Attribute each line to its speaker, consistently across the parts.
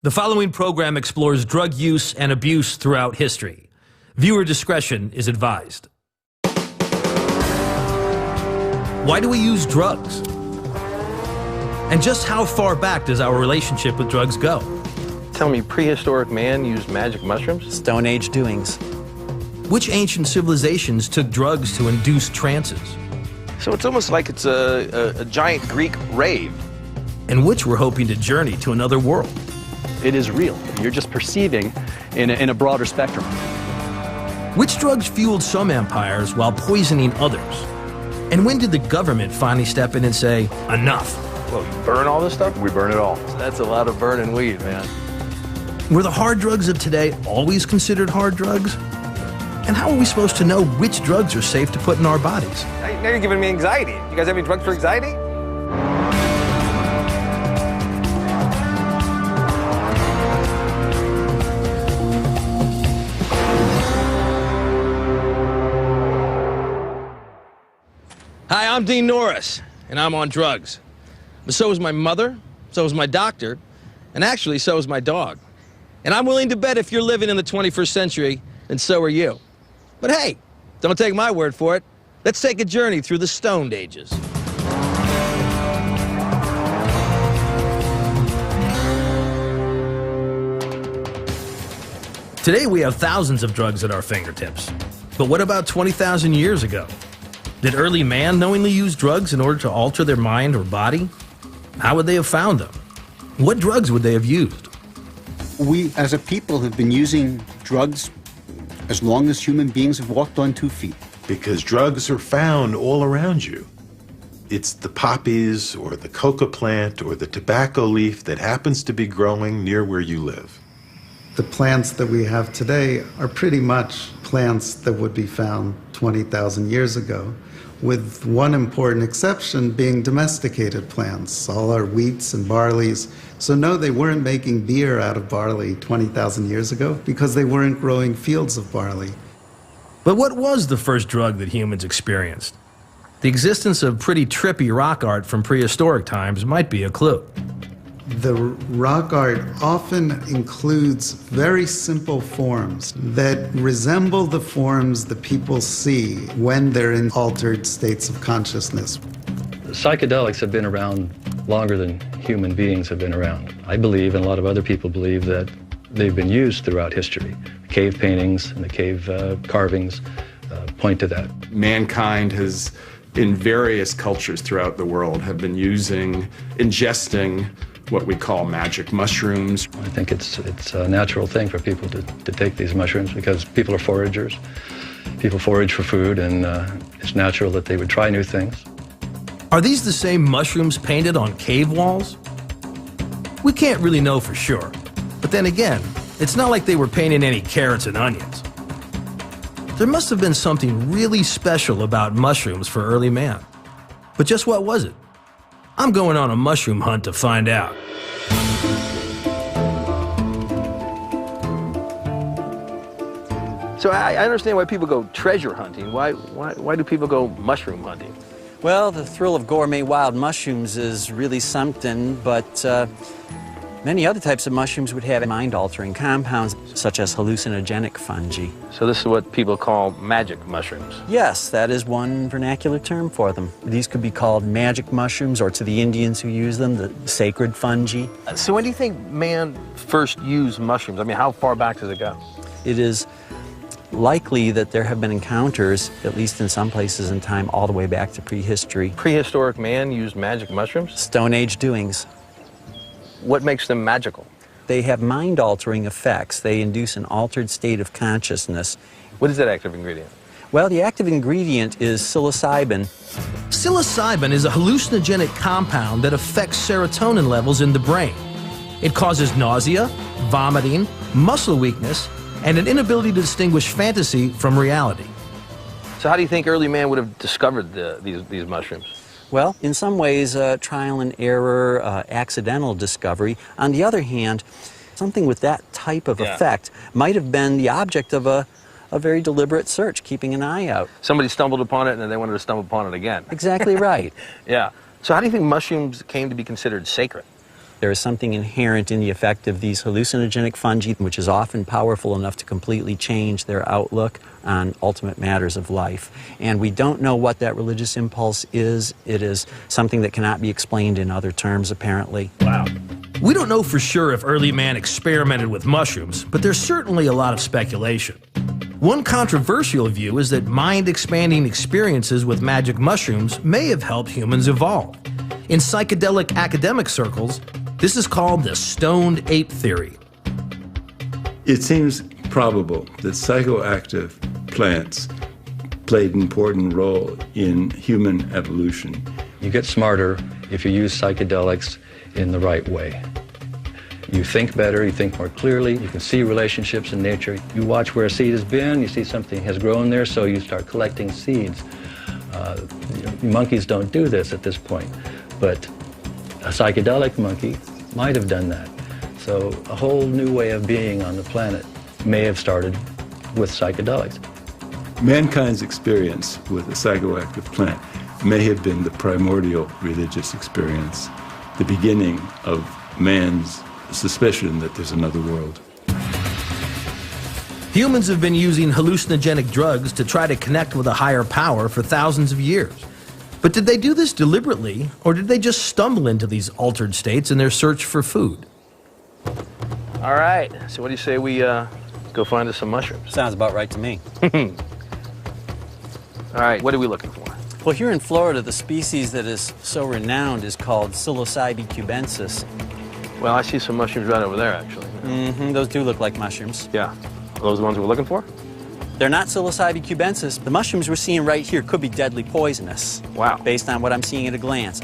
Speaker 1: The following program explores drug use and abuse throughout history. Viewer discretion is advised. Why do we use drugs? And just how far back does our relationship with drugs go?
Speaker 2: Tell me, prehistoric man used magic mushrooms?
Speaker 3: Stone Age doings.
Speaker 1: Which ancient civilizations took drugs to induce trances?
Speaker 2: So it's almost like it's a giant Greek rave.
Speaker 1: And which were hoping to journey to another world?
Speaker 4: It is real. You're just perceiving in a broader spectrum.
Speaker 1: Which drugs fueled some empires while poisoning others? And when did the government finally step in and say, enough?
Speaker 2: Well, you burn all this stuff?
Speaker 5: We burn it all.
Speaker 2: So that's a lot of burning weed, man.
Speaker 1: Were the hard drugs of today always considered hard drugs? And how are we supposed to know which drugs are safe to put in our bodies?
Speaker 2: Now you're giving me anxiety. You guys have any drugs for anxiety? Hi, I'm Dean Norris, and I'm on drugs. But so is my mother, so is my doctor, and actually so is my dog. And I'm willing to bet if you're living in the 21st century, then so are you. But hey, don't take my word for it. Let's take a journey through the Stone Ages.
Speaker 1: Today we have thousands of drugs at our fingertips. But what about 20,000 years ago? Did early man knowingly use drugs in order to alter their mind or body? How would they have found them? What drugs would they have used?
Speaker 6: We, as a people, have been using drugs as long as human beings have walked on 2 feet.
Speaker 5: Because drugs are found all around you. It's the poppies or the coca plant or the tobacco leaf that happens to be growing near where you live.
Speaker 7: The plants that we have today are pretty much plants that would be found 20,000 years ago, with one important exception being domesticated plants, all our wheats and barleys. So no, they weren't making beer out of barley 20,000 years ago because they weren't growing fields of barley.
Speaker 1: But what was the first drug that humans experienced? The existence of pretty trippy rock art from prehistoric times might be a clue.
Speaker 7: The rock art often includes very simple forms that resemble the forms that people see when they're in altered states of consciousness.
Speaker 4: Psychedelics have been around longer than human beings have been around. I believe, and a lot of other people believe, that they've been used throughout history. The cave paintings and the cave carvings point to that.
Speaker 8: Mankind has, in various cultures throughout the world, have been ingesting what we call magic mushrooms.
Speaker 4: I think it's a natural thing for people to take these mushrooms because people are foragers. People forage for food, and it's natural that they would try new things.
Speaker 1: Are these the same mushrooms painted on cave walls? We can't really know for sure. But then again, it's not like they were painting any carrots and onions. There must have been something really special about mushrooms for early man. But just what was it? I'm going on a mushroom hunt to find out.
Speaker 2: So I understand why people go treasure hunting. Why do people go mushroom hunting?
Speaker 3: Well, the thrill of gourmet wild mushrooms is really something, but many other types of mushrooms would have mind-altering compounds, such as hallucinogenic fungi.
Speaker 2: So this is what people call magic mushrooms.
Speaker 3: Yes, that is one vernacular term for them. These could be called magic mushrooms, or to the Indians who use them, the sacred fungi.
Speaker 2: So when do you think man first used mushrooms? I mean, how far back does it go?
Speaker 3: It is likely that there have been encounters, at least in some places in time, all the way back to prehistory.
Speaker 2: Prehistoric man used magic mushrooms?
Speaker 3: Stone Age doings.
Speaker 2: What makes them magical?
Speaker 3: They have mind-altering effects. They induce an altered state of consciousness.
Speaker 2: What is that active ingredient?
Speaker 3: Well, the active ingredient is psilocybin.
Speaker 1: Psilocybin is a hallucinogenic compound that affects serotonin levels in the brain. It causes nausea, vomiting, muscle weakness, and an inability to distinguish fantasy from reality.
Speaker 2: So how do you think early man would have discovered these mushrooms?
Speaker 3: Well, in some ways, trial and error, accidental discovery. On the other hand, something with that type of effect might have been the object of a very deliberate search, keeping an eye out.
Speaker 2: Somebody stumbled upon it and then they wanted to stumble upon it again.
Speaker 3: Exactly right.
Speaker 2: Yeah. So how do you think mushrooms came to be considered sacred?
Speaker 3: There is something inherent in the effect of these hallucinogenic fungi, which is often powerful enough to completely change their outlook on ultimate matters of life. And we don't know what that religious impulse is. It is something that cannot be explained in other terms, apparently.
Speaker 1: Wow. We don't know for sure if early man experimented with mushrooms, but there's certainly a lot of speculation. One controversial view is that mind-expanding experiences with magic mushrooms may have helped humans evolve. In psychedelic academic circles, this is called the stoned ape theory.
Speaker 9: It seems probable that psychoactive plants played an important role in human evolution.
Speaker 4: You get smarter if you use psychedelics in the right way. You think better, you think more clearly, you can see relationships in nature. You watch where a seed has been, you see something has grown there, so you start collecting seeds. Monkeys don't do this at this point, but a psychedelic monkey might have done that. So a whole new way of being on the planet may have started with psychedelics.
Speaker 9: Mankind's experience with a psychoactive plant may have been the primordial religious experience, the beginning of man's suspicion that there's another world.
Speaker 1: Humans have been using hallucinogenic drugs to try to connect with a higher power for thousands of years. But did they do this deliberately, or did they just stumble into these altered states in their search for food?
Speaker 2: All right, so what do you say we go find us some mushrooms?
Speaker 3: Sounds about right to me.
Speaker 2: All right, what are we looking for?
Speaker 3: Well, here in Florida, the species that is so renowned is called Psilocybe cubensis.
Speaker 2: Well, I see some mushrooms right over there, actually.
Speaker 3: Mm-hmm, those do look like mushrooms.
Speaker 2: Yeah. Are those the ones we're looking for?
Speaker 3: They're not Psilocybe cubensis. The mushrooms we're seeing right here could be deadly poisonous.
Speaker 2: Wow.
Speaker 3: Based on what I'm seeing at a glance.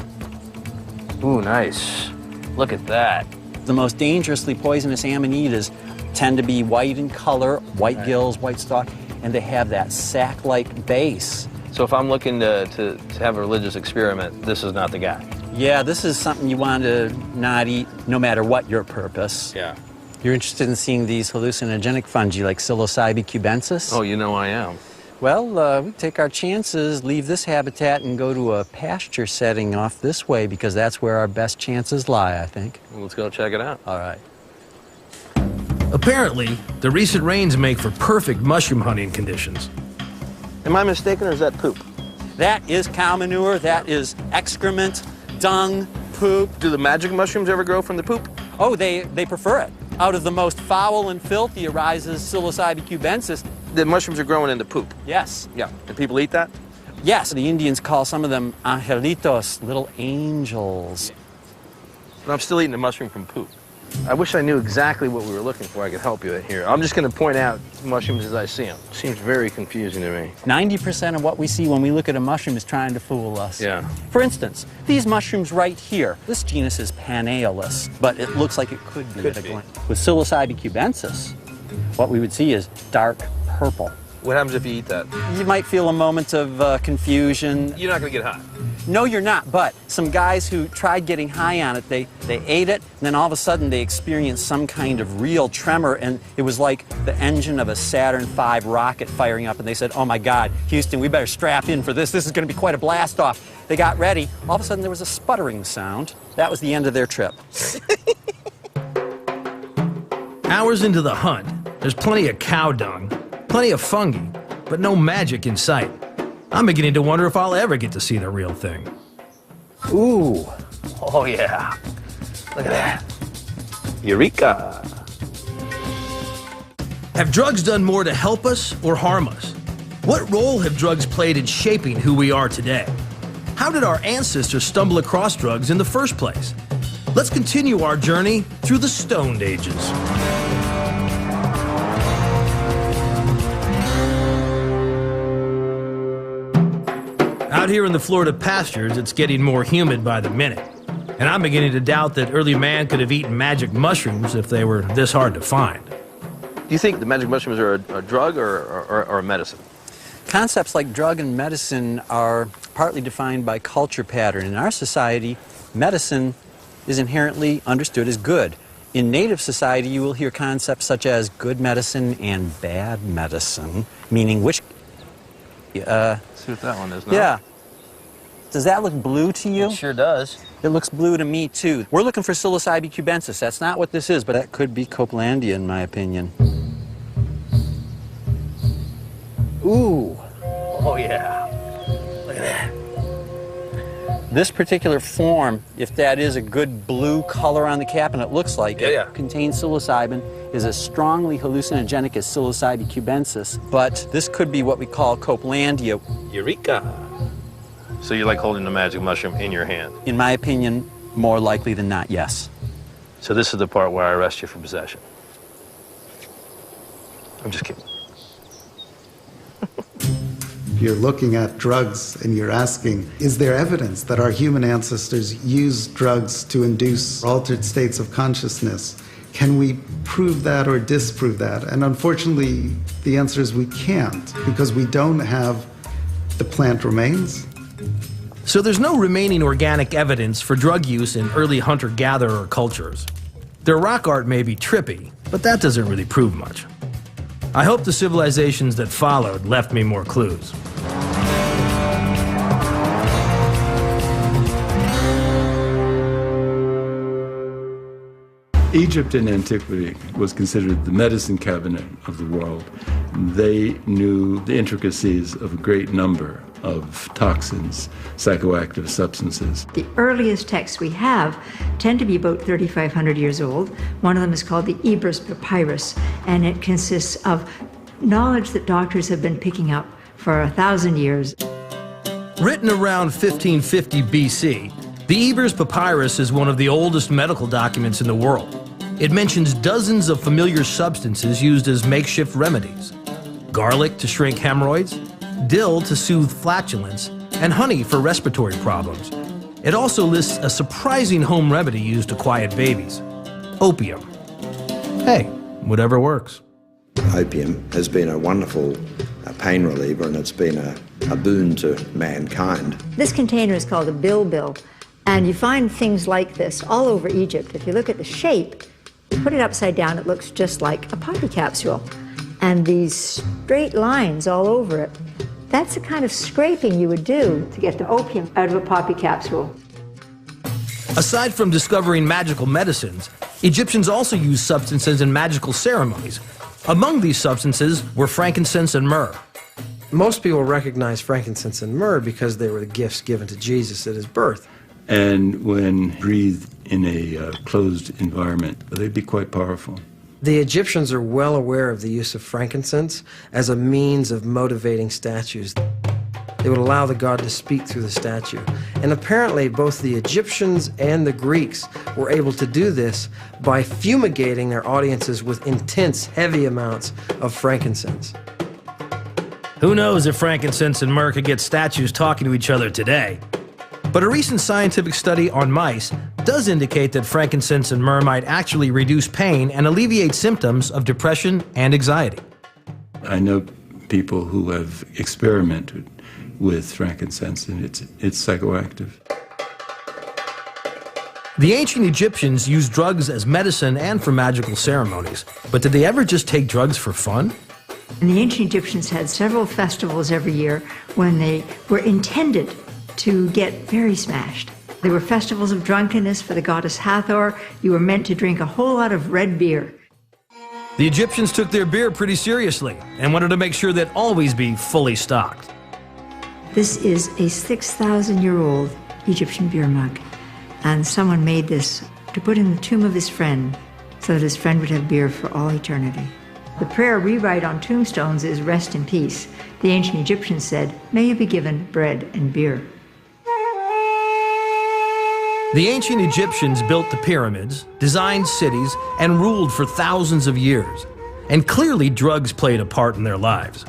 Speaker 2: Ooh, nice. Look at that.
Speaker 3: The most dangerously poisonous amanitas tend to be white in color, white gills, white stalk, and they have that sac-like base.
Speaker 2: So if I'm looking to have a religious experiment, this is not the guy.
Speaker 3: Yeah, this is something you want to not eat no matter what your purpose.
Speaker 2: Yeah.
Speaker 3: You're interested in seeing these hallucinogenic fungi like Psilocybe cubensis?
Speaker 2: Oh, you know I am.
Speaker 3: Well, we take our chances, leave this habitat and go to a pasture setting off this way because that's where our best chances lie, I think.
Speaker 2: Well, let's go check it out.
Speaker 3: All right.
Speaker 1: Apparently, the recent rains make for perfect mushroom hunting conditions.
Speaker 2: Am I mistaken, or is that poop?
Speaker 3: That is cow manure, that is excrement, dung, poop.
Speaker 2: Do the magic mushrooms ever grow from the poop?
Speaker 3: Oh, they prefer it. Out of the most foul and filthy arises Psilocybe cubensis.
Speaker 2: The mushrooms are growing in the poop?
Speaker 3: Yes.
Speaker 2: Yeah. And people eat that?
Speaker 3: Yes. The Indians call some of them angelitos, little angels.
Speaker 2: But I'm still eating a mushroom from poop. I wish I knew exactly what we were looking for. I could help you here. I'm just going to point out mushrooms as I see them. Seems very confusing to me.
Speaker 3: 90% of what we see when we look at a mushroom is trying to fool us.
Speaker 2: Yeah.
Speaker 3: For instance, these mushrooms right here. This genus is Panaeolus, but it looks like it could be at a glance. With Psilocybe cubensis, what we would see is dark purple.
Speaker 2: What happens if you eat that?
Speaker 3: You might feel a moment of confusion.
Speaker 2: You're not going to get high.
Speaker 3: No, you're not, but some guys who tried getting high on it, they ate it, and then all of a sudden they experienced some kind of real tremor, and it was like the engine of a Saturn V rocket firing up, and they said, oh my God, Houston, we better strap in for this. This is going to be quite a blast off. They got ready. All of a sudden there was a sputtering sound. That was the end of their trip.
Speaker 1: Hours into the hunt, there's plenty of cow dung, plenty of fungi, but no magic in sight. I'm beginning to wonder if I'll ever get to see the real thing.
Speaker 2: Ooh. Oh, yeah. Look at that. Eureka.
Speaker 1: Have drugs done more to help us or harm us? What role have drugs played in shaping who we are today? How did our ancestors stumble across drugs in the first place? Let's continue our journey through the Stoned Ages. Out here in the Florida pastures, it's getting more humid by the minute. And I'm beginning to doubt that early man could have eaten magic mushrooms if they were this hard to find.
Speaker 2: Do you think the magic mushrooms are a drug or a medicine?
Speaker 3: Concepts like drug and medicine are partly defined by culture pattern. In our society, medicine is inherently understood as good. In native society, you will hear concepts such as good medicine and bad medicine, meaning which...
Speaker 2: See what that one is now.
Speaker 3: Yeah. Does that look blue to you?
Speaker 2: It sure does.
Speaker 3: It looks blue to me, too. We're looking for psilocybin cubensis. That's not what this is, but that could be Copelandia, in my opinion. Ooh.
Speaker 2: Oh, yeah. Look at that.
Speaker 3: This particular form, if that is a good blue color on the cap, and it looks like it, contains psilocybin, is as strongly hallucinogenic as psilocybin cubensis, but this could be what we call Copelandia.
Speaker 2: Eureka. So you like holding the magic mushroom in your hand?
Speaker 3: In my opinion, more likely than not, yes.
Speaker 2: So this is the part where I arrest you for possession. I'm just kidding.
Speaker 7: You're looking at drugs and you're asking, is there evidence that our human ancestors used drugs to induce altered states of consciousness? Can we prove that or disprove that? And unfortunately, the answer is we can't, because we don't have the plant remains.
Speaker 1: So there's no remaining organic evidence for drug use in early hunter-gatherer cultures. Their rock art may be trippy, but that doesn't really prove much. I hope the civilizations that followed left me more clues.
Speaker 9: Egypt in antiquity was considered the medicine cabinet of the world. They knew the intricacies of a great number of toxins, psychoactive substances.
Speaker 10: The earliest texts we have tend to be about 3,500 years old. One of them is called the Ebers Papyrus, and it consists of knowledge that doctors have been picking up for 1,000 years.
Speaker 1: Written around 1550 BC, the Ebers Papyrus is one of the oldest medical documents in the world. It mentions dozens of familiar substances used as makeshift remedies. Garlic to shrink hemorrhoids, dill to soothe flatulence, and honey for respiratory problems. It also lists a surprising home remedy used to quiet babies: opium. Hey, whatever works.
Speaker 11: Opium has been a wonderful pain reliever, and it's been a boon to mankind.
Speaker 10: This container is called a bilbil, and you find things like this all over Egypt. If you look at the shape, put it upside down, it looks just like a poppy capsule. And these straight lines all over it, that's the kind of scraping you would do to get the opium out of a poppy capsule.
Speaker 1: Aside from discovering magical medicines, Egyptians also used substances in magical ceremonies. Among these substances were frankincense and myrrh.
Speaker 12: Most people recognize frankincense and myrrh because they were the gifts given to Jesus at his birth.
Speaker 9: And when breathed in a closed environment, they'd be quite powerful.
Speaker 12: The Egyptians are well aware of the use of frankincense as a means of motivating statues. They would allow the god to speak through the statue. And apparently both the Egyptians and the Greeks were able to do this by fumigating their audiences with intense, heavy amounts of frankincense.
Speaker 1: Who knows if frankincense and myrrh could get statues talking to each other today? But a recent scientific study on mice does indicate that frankincense and myrrh might actually reduce pain and alleviate symptoms of depression and anxiety.
Speaker 9: I know people who have experimented with frankincense, and it's psychoactive.
Speaker 1: The ancient Egyptians used drugs as medicine and for magical ceremonies. But did they ever just take drugs for fun?
Speaker 10: And the ancient Egyptians had several festivals every year when they were intended to get very smashed. There were festivals of drunkenness for the goddess Hathor. You were meant to drink a whole lot of red beer.
Speaker 1: The Egyptians took their beer pretty seriously and wanted to make sure that always be fully stocked.
Speaker 10: This is a 6,000-year-old Egyptian beer mug, and someone made this to put in the tomb of his friend so that his friend would have beer for all eternity. The prayer we write on tombstones is rest in peace. The ancient Egyptians said, may you be given bread and beer.
Speaker 1: The ancient Egyptians built the pyramids, designed cities, and ruled for thousands of years. And clearly drugs played a part in their lives.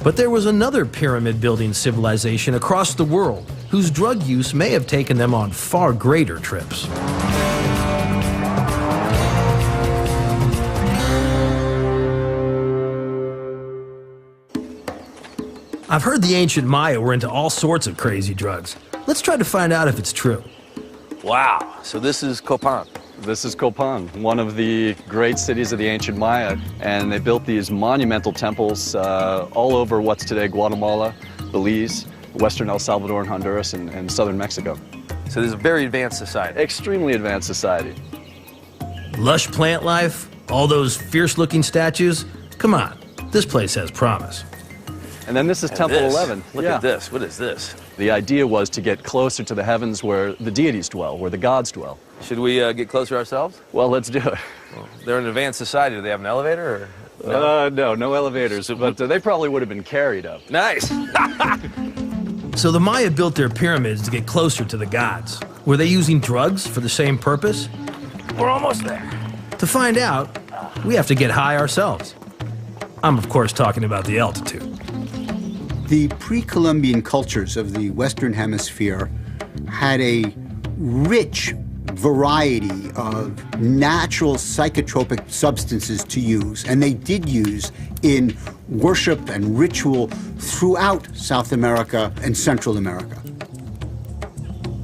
Speaker 1: But there was another pyramid-building civilization across the world whose drug use may have taken them on far greater trips. I've heard the ancient Maya were into all sorts of crazy drugs. Let's try to find out if it's true.
Speaker 2: Wow, so this is Copan.
Speaker 13: This is Copan, one of the great cities of the ancient Maya, and they built these monumental temples all over what's today Guatemala, Belize, western El Salvador and Honduras and southern Mexico.
Speaker 2: So there's a very advanced society.
Speaker 13: Extremely advanced society.
Speaker 1: Lush plant life, all those fierce-looking statues. Come on, this place has promise.
Speaker 13: And then this is Temple 11.
Speaker 2: Look at this. What is this?
Speaker 13: The idea was to get closer to the heavens where the deities dwell, where the gods dwell.
Speaker 2: Should we get closer ourselves?
Speaker 13: Well, let's do it.
Speaker 2: Well, they're an advanced society. Do they have an elevator?
Speaker 13: Or no elevators, but they probably would have been carried up.
Speaker 2: Nice.
Speaker 1: So the Maya built their pyramids to get closer to the gods. Were they using drugs for the same purpose?
Speaker 2: We're almost there.
Speaker 1: To find out, we have to get high ourselves. I'm, of course, talking about the altitude.
Speaker 6: The pre-Columbian cultures of the Western Hemisphere had a rich variety of natural psychotropic substances to use, and they did use in worship and ritual throughout South America and Central America.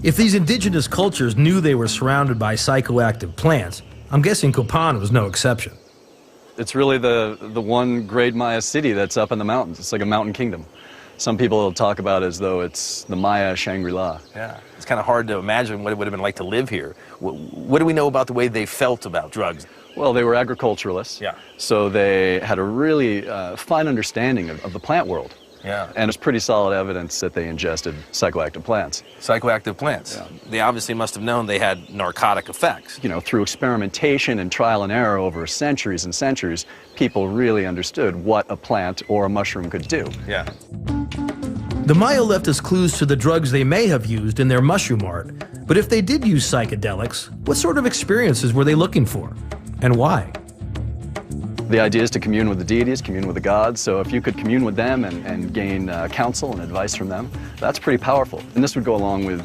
Speaker 1: If these indigenous cultures knew they were surrounded by psychoactive plants, I'm guessing Copan was no exception.
Speaker 13: It's really the one great Maya city that's up in the mountains. It's like a mountain kingdom. Some people will talk about it as though it's the Maya Shangri-La.
Speaker 2: Yeah, it's kind of hard to imagine what it would have been like to live here. What do we know about the way they felt about drugs?
Speaker 13: Well, they were agriculturalists.
Speaker 2: Yeah.
Speaker 13: So they had a really fine understanding of the plant world.
Speaker 2: Yeah.
Speaker 13: And it's pretty solid evidence that they ingested psychoactive plants.
Speaker 2: Psychoactive plants. Yeah. They obviously must have known they had narcotic effects.
Speaker 13: You know, through experimentation and trial and error over centuries and centuries, people really understood what a plant or a mushroom could do.
Speaker 2: Yeah.
Speaker 1: The Maya left us clues to the drugs they may have used in their mushroom art. But if they did use psychedelics, what sort of experiences were they looking for? And why?
Speaker 13: The idea is to commune with the deities, commune with the gods. So if you could commune with them and gain counsel and advice from them, that's pretty powerful. And this would go along with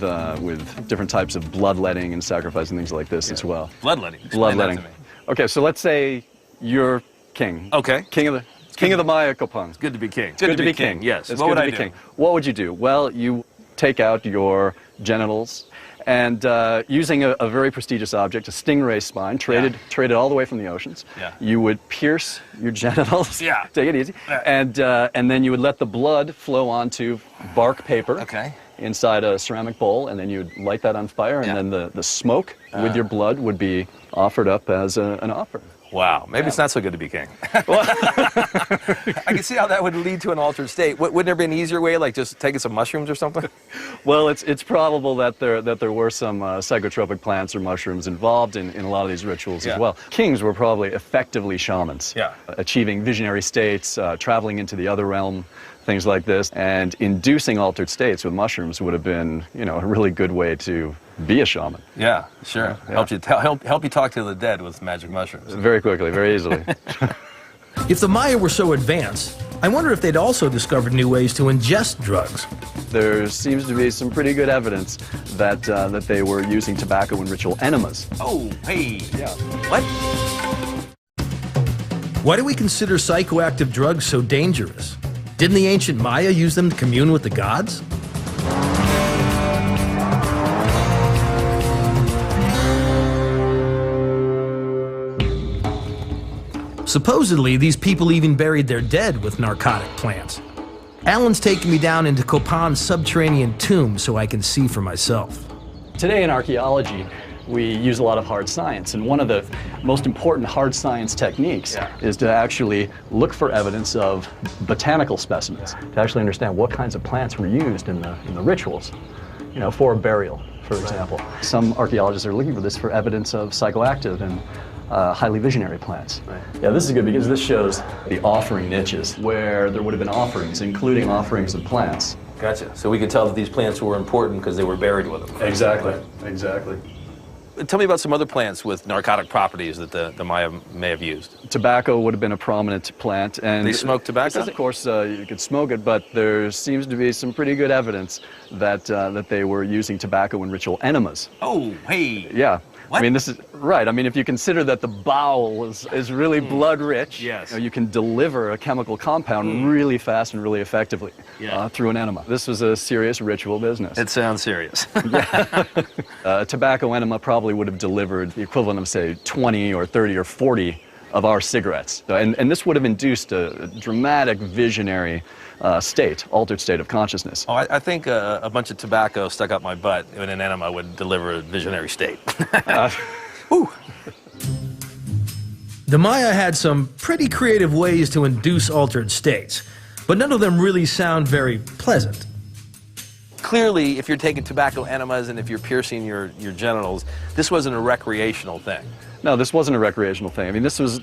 Speaker 13: different types of bloodletting and sacrifice and things like this as well.
Speaker 2: Bloodletting?
Speaker 13: Bloodletting. Okay, so let's say you're king.
Speaker 2: Okay.
Speaker 13: King of the Maya Copan.
Speaker 2: It's good to be king.
Speaker 13: It's good to be king.
Speaker 2: Yes.
Speaker 13: It's good to be king. What would you do? Well, you take out your genitals and using a very prestigious object, a stingray spine, traded all the way from the oceans, you would pierce your genitals, take it easy, and then you would let the blood flow onto bark paper inside a ceramic bowl, and then you'd light that on fire, and then the smoke with your blood would be offered up as an offering.
Speaker 2: Wow, maybe it's not so good to be king. I can see how that would lead to an altered state. Wouldn't there be an easier way, like just taking some mushrooms or something?
Speaker 13: Well, it's probable that there were some psychotropic plants or mushrooms involved in a lot of these rituals as well. Kings were probably effectively shamans, achieving visionary states, traveling into the other realm, things like this, and inducing altered states with mushrooms would have been, you know, a really good way to be a shaman.
Speaker 2: Yeah, sure. Help you talk to the dead with magic mushrooms.
Speaker 13: Very quickly, very easily.
Speaker 1: If the Maya were so advanced, I wonder if they'd also discovered new ways to ingest drugs.
Speaker 13: There seems to be some pretty good evidence that they were using tobacco and ritual enemas.
Speaker 2: Oh, hey.
Speaker 13: Yeah.
Speaker 2: What?
Speaker 1: Why do we consider psychoactive drugs so dangerous? Didn't the ancient Maya use them to commune with the gods? Supposedly, these people even buried their dead with narcotic plants. Alan's taking me down into Copan's subterranean tomb so I can see for myself.
Speaker 13: Today in archaeology, we use a lot of hard science, and one of the most important hard science techniques is to actually look for evidence of botanical specimens, to actually understand what kinds of plants were used in the rituals, you know, for burial, for example. Some archaeologists are looking for this for evidence of psychoactive and highly visionary plants. Yeah, this is good because this shows the offering niches where there would have been offerings, including offerings of plants.
Speaker 2: Gotcha. So we could tell that these plants were important because they were buried with them.
Speaker 13: Exactly, exactly.
Speaker 2: Tell me about some other plants with narcotic properties that the Maya may have used.
Speaker 13: Tobacco would have been a prominent plant. And
Speaker 2: they smoked tobacco?
Speaker 13: Of course, you could smoke it, but there seems to be some pretty good evidence that, that they were using tobacco in ritual enemas.
Speaker 2: Oh, hey.
Speaker 13: Yeah.
Speaker 2: What?
Speaker 13: I mean, this is right. I mean, if you consider that the bowel is really blood-rich,
Speaker 2: yes,
Speaker 13: you can deliver a chemical compound really fast and really effectively through an enema. This was a serious ritual business.
Speaker 2: It sounds serious.
Speaker 13: A tobacco enema probably would have delivered the equivalent of, say, 20 or 30 or 40 of our cigarettes. And this would have induced a dramatic visionary altered state of consciousness.
Speaker 2: Oh, I think a bunch of tobacco stuck up my butt in an enema would deliver a visionary state. Woo.
Speaker 1: The Maya had some pretty creative ways to induce altered states, but none of them really sound very pleasant.
Speaker 2: Clearly, if you're taking tobacco enemas and if you're piercing your genitals, this wasn't a recreational thing.
Speaker 13: No, this wasn't a recreational thing. I mean, this was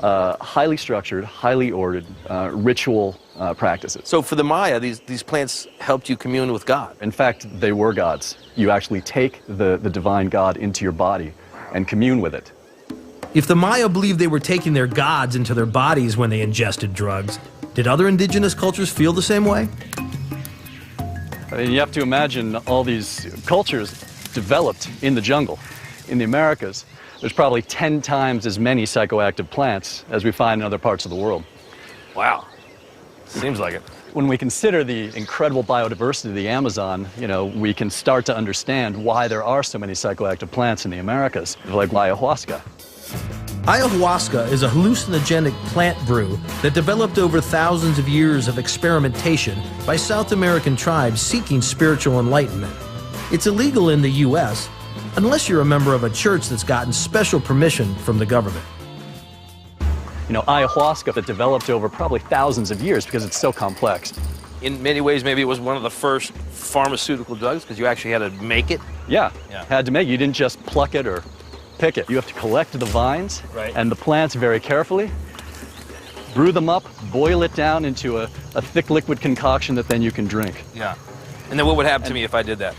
Speaker 13: highly structured, highly ordered ritual practices.
Speaker 2: So for the Maya, these plants helped you commune with God.
Speaker 13: In fact, they were gods. You actually take the divine God into your body and commune with it.
Speaker 1: If the Maya believed they were taking their gods into their bodies when they ingested drugs, did other indigenous cultures feel the same way?
Speaker 13: I mean, you have to imagine all these cultures developed in the jungle. In the Americas, there's probably 10 times as many psychoactive plants as we find in other parts of the world.
Speaker 2: Wow. Seems like it.
Speaker 13: When we consider the incredible biodiversity of the Amazon, we can start to understand why there are so many psychoactive plants in the Americas, like ayahuasca.
Speaker 1: Ayahuasca is a hallucinogenic plant brew that developed over thousands of years of experimentation by South American tribes seeking spiritual enlightenment. It's illegal in the U.S., unless you're a member of a church that's gotten special permission from the government.
Speaker 13: Ayahuasca that developed over probably thousands of years because it's so complex.
Speaker 2: In many ways, maybe it was one of the first pharmaceutical drugs because you actually had to make it?
Speaker 13: Yeah, had to make it. You didn't just pluck it or pick it. You have to collect the vines and the plants very carefully, brew them up, boil it down into a thick liquid concoction that then you can drink.
Speaker 2: Yeah. And then what would happen to me if I did that?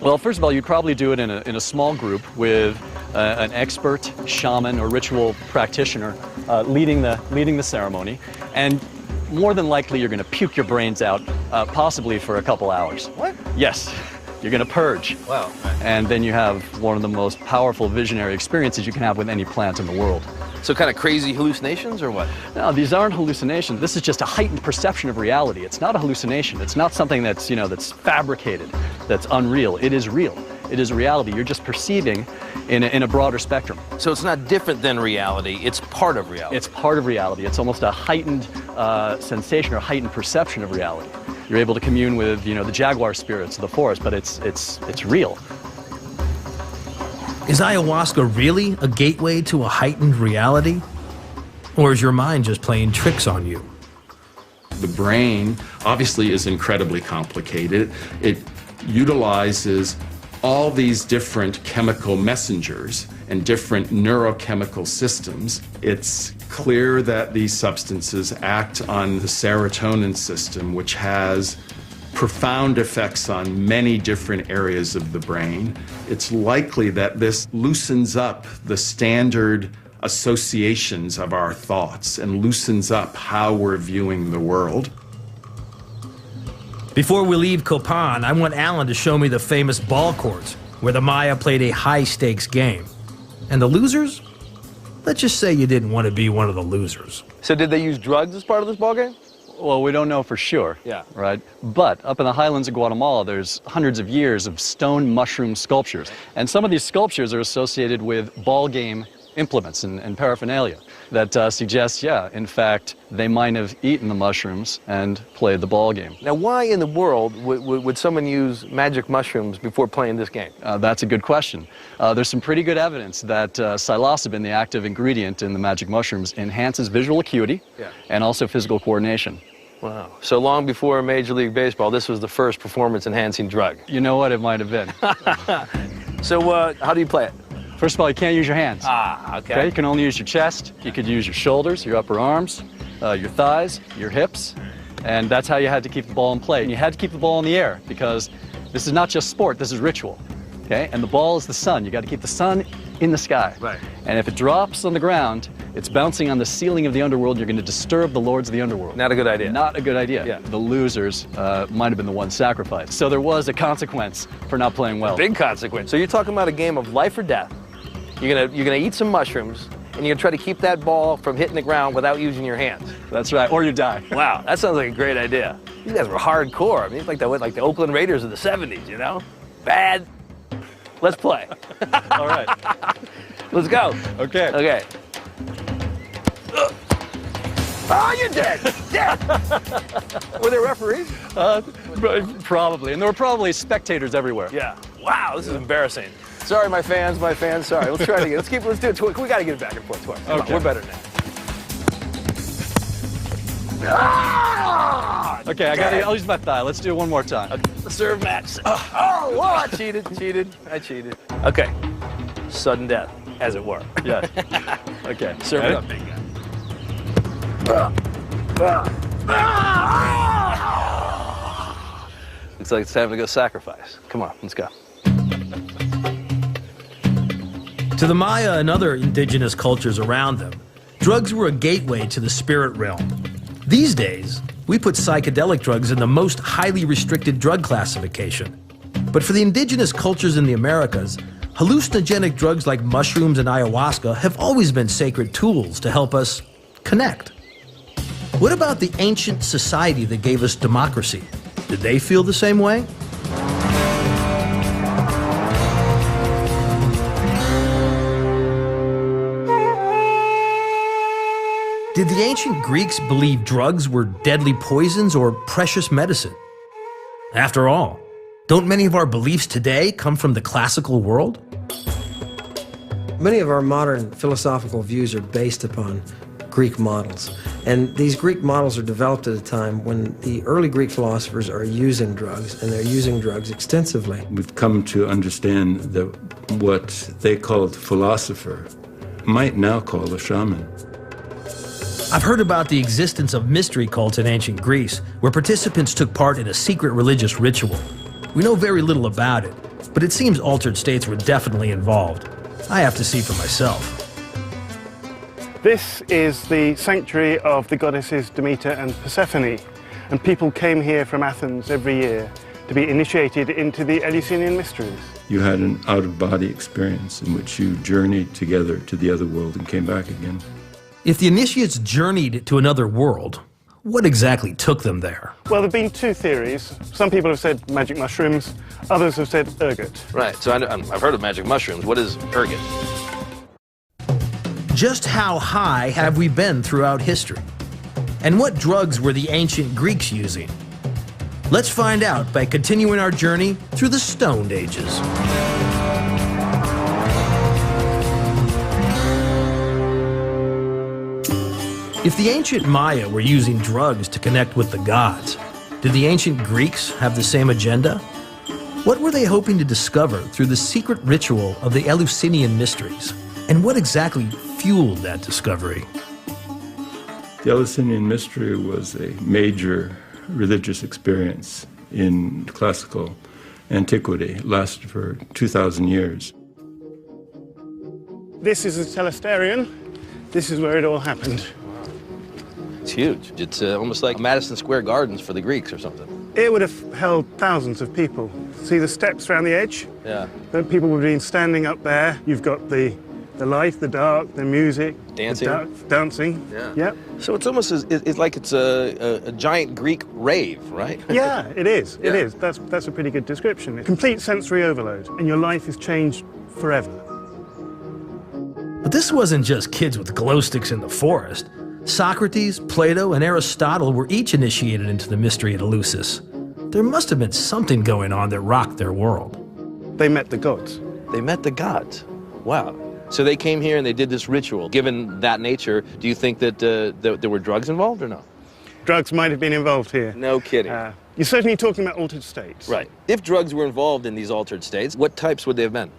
Speaker 13: Well, first of all, you'd probably do it in a small group with an expert shaman or ritual practitioner leading the ceremony, and more than likely you're going to puke your brains out, possibly for a couple hours.
Speaker 2: What?
Speaker 13: Yes. You're going to purge.
Speaker 2: Wow.
Speaker 13: And then you have one of the most powerful visionary experiences you can have with any plant in the world.
Speaker 2: So kind of crazy hallucinations or what?
Speaker 13: No, these aren't hallucinations. This is just a heightened perception of reality. It's not a hallucination. It's not something that's, that's fabricated, that's unreal. It is real. It is reality. You're just perceiving in a broader spectrum.
Speaker 2: So it's not different than reality. It's part of reality.
Speaker 13: It's part of reality. It's almost a heightened sensation or heightened perception of reality. You're able to commune with, the jaguar spirits of the forest, but it's real.
Speaker 1: Is ayahuasca really a gateway to a heightened reality? Or is your mind just playing tricks on you?
Speaker 8: The brain obviously is incredibly complicated. It utilizes all these different chemical messengers and different neurochemical systems. It's clear that these substances act on the serotonin system, which has profound effects on many different areas of the brain. It's likely that this loosens up the standard associations of our thoughts and loosens up how we're viewing the world.
Speaker 1: Before we leave Copan, I want Alan to show me the famous ball courts where the Maya played a high-stakes game. And the losers? Let's just say you didn't want to be one of the losers.
Speaker 2: So did they use drugs as part of this ballgame?
Speaker 13: Well, we don't know for sure.
Speaker 2: Yeah.
Speaker 13: Right? But up in the highlands of Guatemala, there's hundreds of years of stone mushroom sculptures. And some of these sculptures are associated with ball game implements and paraphernalia that suggests, in fact, they might have eaten the mushrooms and played the ball game.
Speaker 2: Now, why in the world would someone use magic mushrooms before playing this game?
Speaker 13: That's a good question. There's some pretty good evidence that psilocybin, the active ingredient in the magic mushrooms, enhances visual acuity and also physical coordination.
Speaker 2: Wow. So long before Major League Baseball, this was the first performance-enhancing drug.
Speaker 13: You know what? It might have been.
Speaker 2: So how do you play it?
Speaker 13: First of all, you can't use your hands.
Speaker 2: Okay.
Speaker 13: You can only use your chest. You could use your shoulders, your upper arms, your thighs, your hips, and that's how you had to keep the ball in play. And you had to keep the ball in the air because this is not just sport, this is ritual. Okay? And the ball is the sun. You got to keep the sun in the sky.
Speaker 2: Right.
Speaker 13: And if it drops on the ground, it's bouncing on the ceiling of the underworld. You're going to disturb the lords of the underworld.
Speaker 2: Not a good idea.
Speaker 13: Not a good idea. Yeah. The losers might have been the ones sacrificed. So there was a consequence for not playing well.
Speaker 2: A big consequence. So you're talking about a game of life or death. You're gonna eat some mushrooms, and you're gonna try to keep that ball from hitting the ground without using your hands.
Speaker 13: That's right, or you die.
Speaker 2: Wow, that sounds like a great idea. You guys were hardcore. I mean, it's like the Oakland Raiders of the 70s, you know? Bad. Let's play.
Speaker 13: All right.
Speaker 2: Let's go.
Speaker 13: Okay.
Speaker 2: Okay.
Speaker 14: you're dead. Dead. Were there referees?
Speaker 13: Probably, and there were probably spectators everywhere.
Speaker 14: Yeah. Wow, this is embarrassing. Sorry, my fans, sorry. Let's try it again. Let's do it. We got to get it back and forth twice. Come on, we're better now. Ah!
Speaker 13: Okay, I'll use my thigh. Let's do it one more time.
Speaker 14: Serve match. Oh, I cheated. I cheated. Okay. Sudden death, as it were.
Speaker 13: Yes. Okay.
Speaker 14: Serve it up, big guy. Looks like it's time to go sacrifice. Come on, let's go.
Speaker 1: To the Maya and other indigenous cultures around them, drugs were a gateway to the spirit realm. These days, we put psychedelic drugs in the most highly restricted drug classification. But for the indigenous cultures in the Americas, hallucinogenic drugs like mushrooms and ayahuasca have always been sacred tools to help us connect. What about the ancient society that gave us democracy? Did they feel the same way? Did the ancient Greeks believe drugs were deadly poisons or precious medicine? After all, don't many of our beliefs today come from the classical world?
Speaker 12: Many of our modern philosophical views are based upon Greek models. And these Greek models are developed at a time when the early Greek philosophers are using drugs, and they're using drugs extensively.
Speaker 9: We've come to understand that what they called philosopher might now call a shaman.
Speaker 1: I've heard about the existence of mystery cults in ancient Greece, where participants took part in a secret religious ritual. We know very little about it, but it seems altered states were definitely involved. I have to see for myself.
Speaker 15: This is the sanctuary of the goddesses Demeter and Persephone, and people came here from Athens every year to be initiated into the Eleusinian mysteries.
Speaker 9: You had an out-of-body experience in which you journeyed together to the other world and came back again.
Speaker 1: If the initiates journeyed to another world, what exactly took them there?
Speaker 15: Well, there have been two theories. Some people have said magic mushrooms, others have said ergot.
Speaker 2: Right, so I've heard of magic mushrooms. What is ergot?
Speaker 1: Just how high have we been throughout history? And what drugs were the ancient Greeks using? Let's find out by continuing our journey through the Stone Ages. If the ancient Maya were using drugs to connect with the gods, did the ancient Greeks have the same agenda? What were they hoping to discover through the secret ritual of the Eleusinian mysteries? And what exactly fueled that discovery?
Speaker 9: The Eleusinian mystery was a major religious experience in classical antiquity. It lasted for 2,000 years.
Speaker 15: This is a telesterion. This is where it all happened.
Speaker 2: It's huge. It's almost like Madison Square Gardens for the Greeks or something.
Speaker 15: It would have held thousands of people. See the steps around the edge?
Speaker 2: Yeah.
Speaker 15: The people would have been standing up there. You've got the light, the dark, the music.
Speaker 2: Dancing.
Speaker 15: Dancing.
Speaker 2: Yeah.
Speaker 15: Yep.
Speaker 2: So it's almost it's like it's a giant Greek rave, right?
Speaker 15: Yeah, it is.
Speaker 2: Yeah.
Speaker 15: It is. That's a pretty good description. Complete sensory overload, and your life is changed forever.
Speaker 1: But this wasn't just kids with glow sticks in the forest. Socrates, Plato, and Aristotle were each initiated into the mystery at Eleusis. There must have been something going on that rocked their world.
Speaker 15: They met the gods.
Speaker 2: They met the gods. Wow. So they came here and they did this ritual. Given that nature, do you think that there were drugs involved or no?
Speaker 15: Drugs might have been involved here.
Speaker 2: No kidding.
Speaker 15: You're certainly talking about altered states.
Speaker 2: Right. If drugs were involved in these altered states, what types would they have been?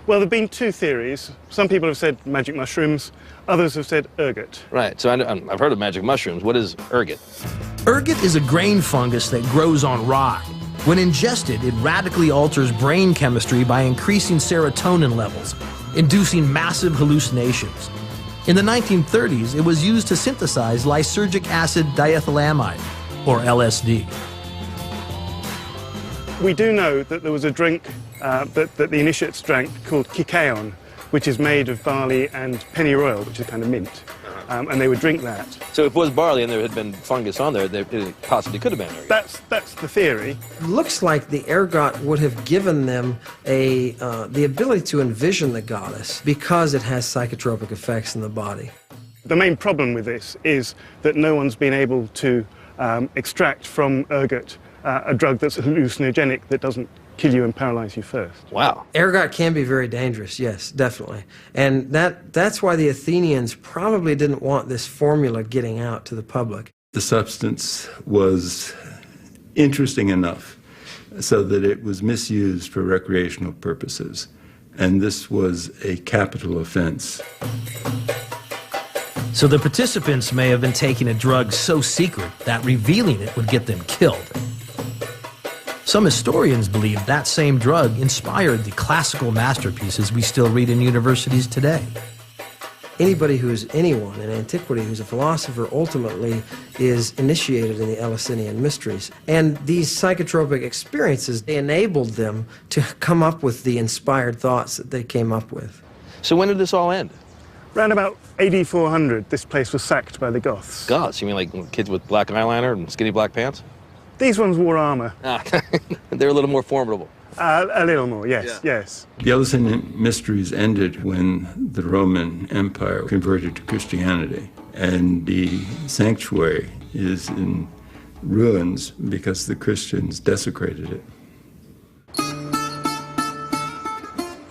Speaker 15: Well, there have been two theories. Some people have said magic mushrooms, others have said ergot.
Speaker 2: Right, so I've heard of magic mushrooms. What is ergot?
Speaker 1: Ergot is a grain fungus that grows on rye. When ingested, it radically alters brain chemistry by increasing serotonin levels, inducing massive hallucinations. In the 1930s, it was used to synthesize lysergic acid diethylamide, or LSD.
Speaker 15: We do know that there was a drink that the initiates drank called kikaon, which is made of barley and pennyroyal, which is kind of mint. And they would drink that.
Speaker 2: So if it was barley and there had been fungus on there, it possibly could have been ergot.
Speaker 15: That's the theory.
Speaker 12: Looks like the ergot would have given them the ability to envision the goddess because it has psychotropic effects in the body.
Speaker 15: The main problem with this is that no one's been able to extract from ergot a drug that's hallucinogenic that doesn't kill you and paralyze you first.
Speaker 2: Wow.
Speaker 12: Ergot can be very dangerous, yes, definitely. And that's why the Athenians probably didn't want this formula getting out to the public.
Speaker 9: The substance was interesting enough so that it was misused for recreational purposes, and this was a capital offense.
Speaker 1: So the participants may have been taking a drug so secret that revealing it would get them killed. Some historians believe that same drug inspired the classical masterpieces we still read in universities today.
Speaker 12: Anybody who's anyone in antiquity who's a philosopher ultimately is initiated in the Eleusinian mysteries. And these psychotropic experiences, they enabled them to come up with the inspired thoughts that they came up with.
Speaker 2: So when did this all end?
Speaker 15: Around about AD 400, this place was sacked by the Goths.
Speaker 2: Goths? You mean like kids with black eyeliner and skinny black pants?
Speaker 15: These ones wore armor.
Speaker 2: They're a little more formidable.
Speaker 15: A little more, yes, yes.
Speaker 9: The Eleusinian mysteries ended when the Roman Empire converted to Christianity, and the sanctuary is in ruins because the Christians desecrated it.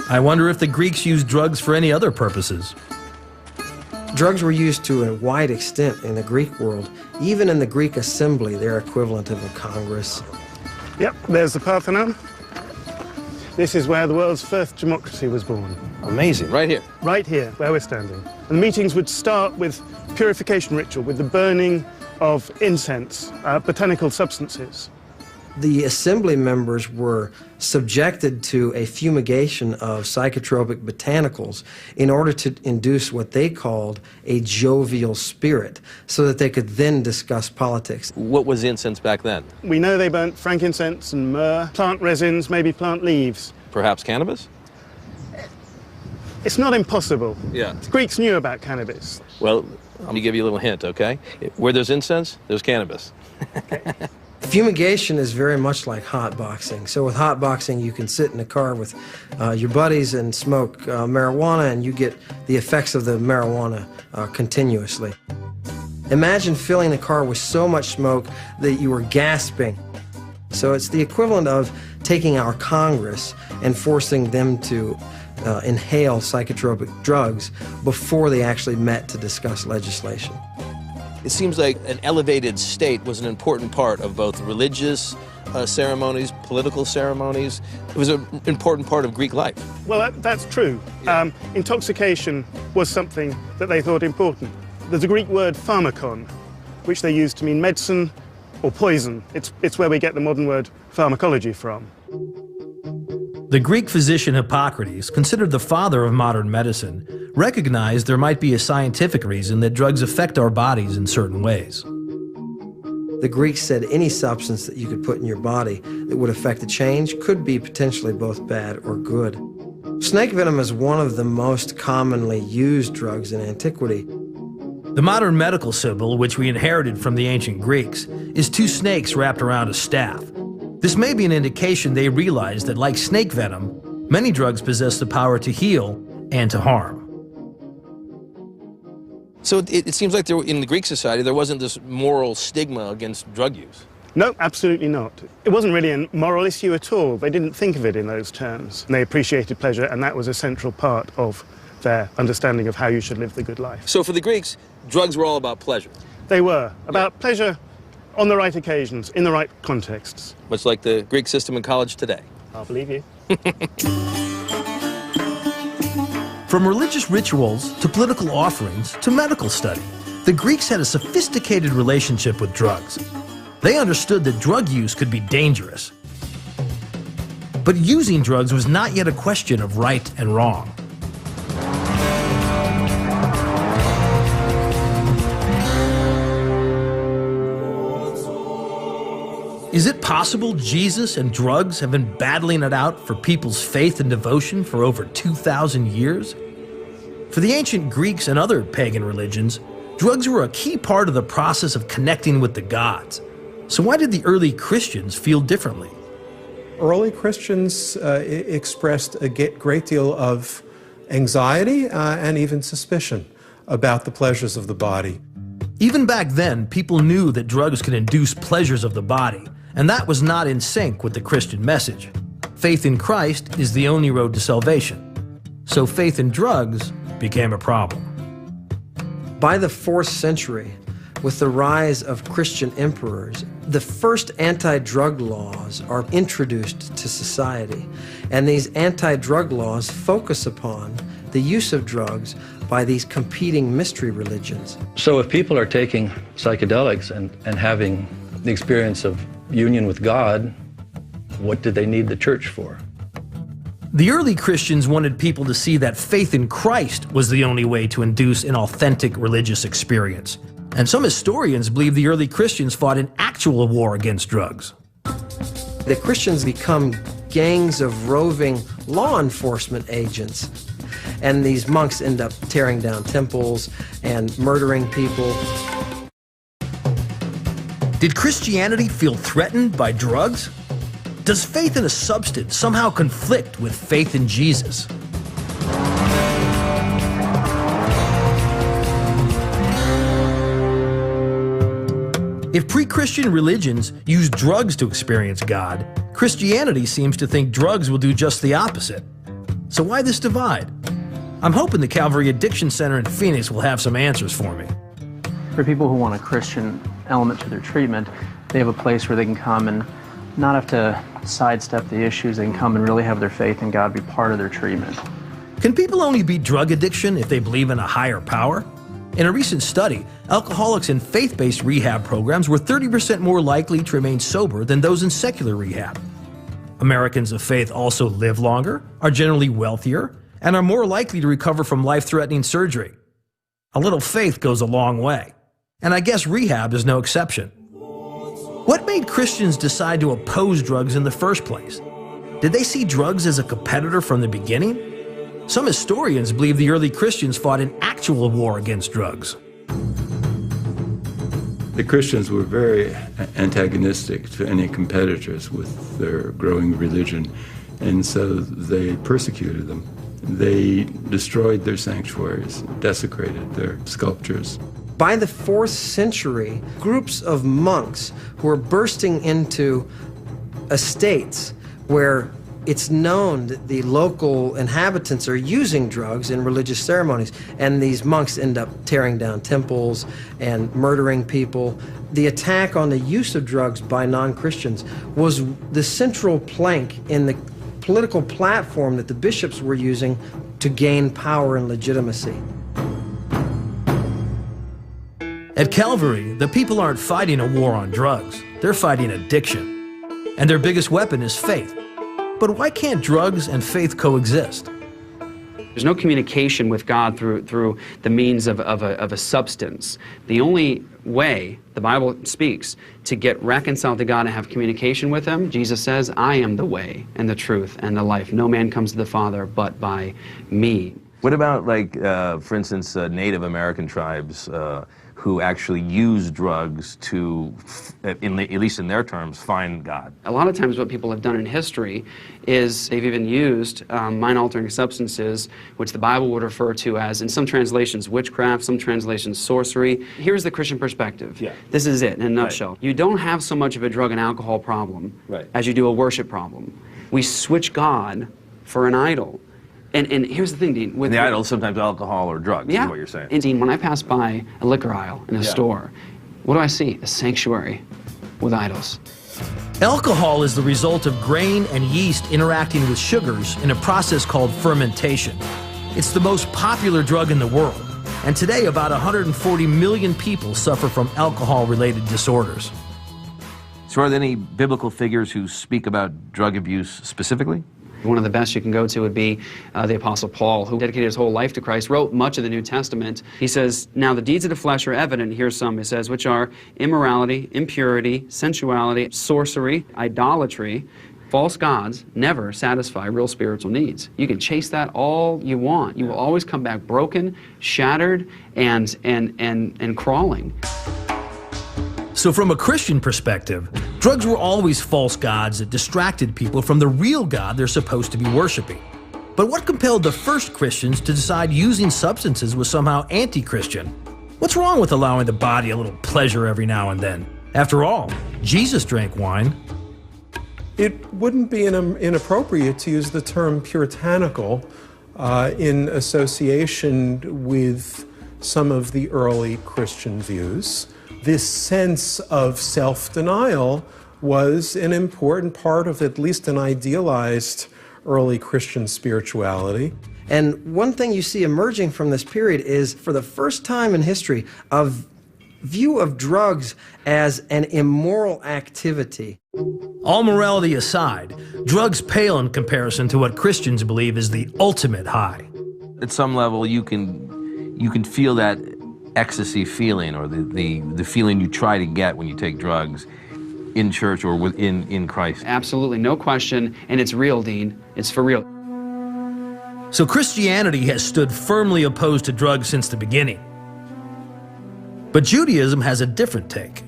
Speaker 1: I wonder if the Greeks used drugs for any other purposes.
Speaker 12: Drugs were used to a wide extent in the Greek world. Even in the Greek assembly, they're equivalent of a congress.
Speaker 15: Yep, there's the Parthenon. This is where the world's first democracy was born.
Speaker 2: Amazing, right here?
Speaker 15: Right here, where we're standing. And the meetings would start with purification ritual, with the burning of incense, botanical substances.
Speaker 12: The assembly members were subjected to a fumigation of psychotropic botanicals in order to induce what they called a jovial spirit, so that they could then discuss politics.
Speaker 2: What was incense back then?
Speaker 15: We know they burnt frankincense and myrrh, plant resins, maybe plant leaves.
Speaker 2: Perhaps cannabis?
Speaker 15: It's not impossible.
Speaker 2: Yeah.
Speaker 15: The Greeks knew about cannabis.
Speaker 2: Well, I'm going to give you a little hint, okay? Where there's incense, there's cannabis.
Speaker 12: Fumigation is very much like hotboxing. So with hotboxing, you can sit in a car with your buddies and smoke marijuana, and you get the effects of the marijuana continuously. Imagine filling the car with so much smoke that you were gasping. So it's the equivalent of taking our Congress and forcing them to inhale psychotropic drugs before they actually met to discuss legislation.
Speaker 2: It seems like an elevated state was an important part of both religious ceremonies, political ceremonies. It was an important part of Greek life.
Speaker 15: Well, that's true. Yeah. Intoxication was something that they thought important. There's a Greek word, pharmakon, which they used to mean medicine or poison. It's where we get the modern word pharmacology from.
Speaker 1: The Greek physician Hippocrates, considered the father of modern medicine, recognized there might be a scientific reason that drugs affect our bodies in certain ways.
Speaker 12: The Greeks said any substance that you could put in your body that would affect a change could be potentially both bad or good. Snake venom is one of the most commonly used drugs in antiquity.
Speaker 1: The modern medical symbol, which we inherited from the ancient Greeks, is two snakes wrapped around a staff. This may be an indication they realized that, like snake venom, many drugs possess the power to heal and to harm.
Speaker 2: So it seems like in the Greek society there wasn't this moral stigma against drug use.
Speaker 15: No, absolutely not. It wasn't really a moral issue at all. They didn't think of it in those terms. They appreciated pleasure, and that was a central part of their understanding of how you should live the good life.
Speaker 2: So for the Greeks, drugs were all about pleasure?
Speaker 15: They were. About pleasure on the right occasions, in the right contexts.
Speaker 2: Much like the Greek system in college today.
Speaker 15: I'll believe you.
Speaker 1: From religious rituals to political offerings to medical study, the Greeks had a sophisticated relationship with drugs. They understood that drug use could be dangerous. But using drugs was not yet a question of right and wrong. Is it possible Jesus and drugs have been battling it out for people's faith and devotion for over 2,000 years? For the ancient Greeks and other pagan religions, drugs were a key part of the process of connecting with the gods. So why did the early Christians feel differently?
Speaker 16: Early Christians expressed a great deal of anxiety and even suspicion about the pleasures of the body.
Speaker 1: Even back then, people knew that drugs could induce pleasures of the body, and that was not in sync with the Christian message. Faith in Christ is the only road to salvation. So faith in drugs became a problem.
Speaker 12: By the 4th century, with the rise of Christian emperors, the first anti-drug laws are introduced to society. And these anti-drug laws focus upon the use of drugs by these competing mystery religions.
Speaker 4: So if people are taking psychedelics and having the experience of union with God, what did they need the church for?
Speaker 1: The early Christians wanted people to see that faith in Christ was the only way to induce an authentic religious experience. And some historians believe the early Christians fought an actual war against drugs.
Speaker 12: The Christians become gangs of roving law enforcement agents. And these monks end up tearing down temples and murdering people.
Speaker 1: Did Christianity feel threatened by drugs? Does faith in a substance somehow conflict with faith in Jesus? If pre-Christian religions used drugs to experience God, Christianity seems to think drugs will do just the opposite. So why this divide? I'm hoping the Calvary Addiction Center in Phoenix will have some answers for me.
Speaker 17: For people who want a Christian element to their treatment, they have a place where they can come and not have to sidestep the issues. They can come and really have their faith in God be part of their treatment.
Speaker 1: Can people only beat drug addiction if they believe in a higher power? In a recent study, alcoholics in faith-based rehab programs were 30% more likely to remain sober than those in secular rehab. Americans of faith also live longer, are generally wealthier, and are more likely to recover from life-threatening surgery. A little faith goes a long way, and I guess rehab is no exception. What made Christians decide to oppose drugs in the first place? Did they see drugs as a competitor from the beginning? Some historians believe the early Christians fought an actual war against drugs.
Speaker 9: The Christians were very antagonistic to any competitors with their growing religion, and so they persecuted them. They destroyed their sanctuaries, desecrated their sculptures.
Speaker 12: By the 4th century, groups of monks who were bursting into estates where it's known that the local inhabitants are using drugs in religious ceremonies, and these monks end up tearing down temples and murdering people. The attack on the use of drugs by non-Christians was the central plank in the political platform that the bishops were using to gain power and legitimacy.
Speaker 1: At Calvary, the people aren't fighting a war on drugs. They're fighting addiction. And their biggest weapon is faith. But why can't drugs and faith coexist?
Speaker 18: There's no communication with God through the means of a substance. The only way the Bible speaks to get reconciled to God and have communication with Him, Jesus says, I am the way and the truth and the life. No man comes to the Father but by me.
Speaker 14: What about, like, for instance, Native American tribes who actually use drugs to, at least in their terms, find God?
Speaker 18: A lot of times what people have done in history is they've even used mind-altering substances, which the Bible would refer to as, in some translations, witchcraft, some translations, sorcery. Here's the Christian perspective. Yeah. This is it in a nutshell. Right. You don't have so much of a drug and alcohol problem as you do a worship problem. We switch God for an idol. And here's the thing, Dean. With
Speaker 14: the idol, sometimes alcohol or drugs, is what you're saying.
Speaker 18: And Dean, when I pass by a liquor aisle in a store, what do I see? A sanctuary with idols.
Speaker 1: Alcohol is the result of grain and yeast interacting with sugars in a process called fermentation. It's the most popular drug in the world, and today about 140 million people suffer from alcohol-related disorders.
Speaker 14: So are there any biblical figures who speak about drug abuse specifically?
Speaker 18: One of the best you can go to would be the Apostle Paul, who dedicated his whole life to Christ, wrote much of the New Testament. He says, now the deeds of the flesh are evident, here's some, he says, which are immorality, impurity, sensuality, sorcery, idolatry. False gods never satisfy real spiritual needs. You can chase that all you want. You will always come back broken, shattered, and crawling.
Speaker 1: So from a Christian perspective, drugs were always false gods that distracted people from the real God they're supposed to be worshiping. But what compelled the first Christians to decide using substances was somehow anti-Christian? What's wrong with allowing the body a little pleasure every now and then? After all, Jesus drank wine.
Speaker 16: It wouldn't be inappropriate to use the term puritanical in association with some of the early Christian views. This sense of self-denial was an important part of at least an idealized early Christian spirituality.
Speaker 12: And one thing you see emerging from this period is, for the first time in history, a view of drugs as an immoral activity.
Speaker 1: All morality aside, drugs pale in comparison to what Christians believe is the ultimate high.
Speaker 14: At some level, you can feel that ecstasy feeling, or the feeling you try to get when you take drugs in church or in Christ.
Speaker 18: Absolutely, no question, and it's real, Dean. It's for real.
Speaker 1: So Christianity has stood firmly opposed to drugs since the beginning. But Judaism has a different take.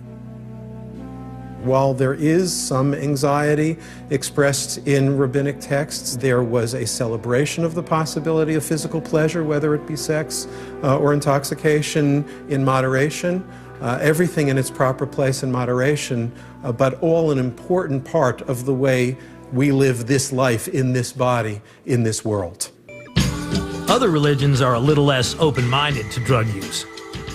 Speaker 16: While there is some anxiety expressed in rabbinic texts, there was a celebration of the possibility of physical pleasure, whether it be sex or intoxication, in moderation. Everything in its proper place in moderation, but all an important part of the way we live this life in this body, in this world.
Speaker 1: Other religions are a little less open-minded to drug use.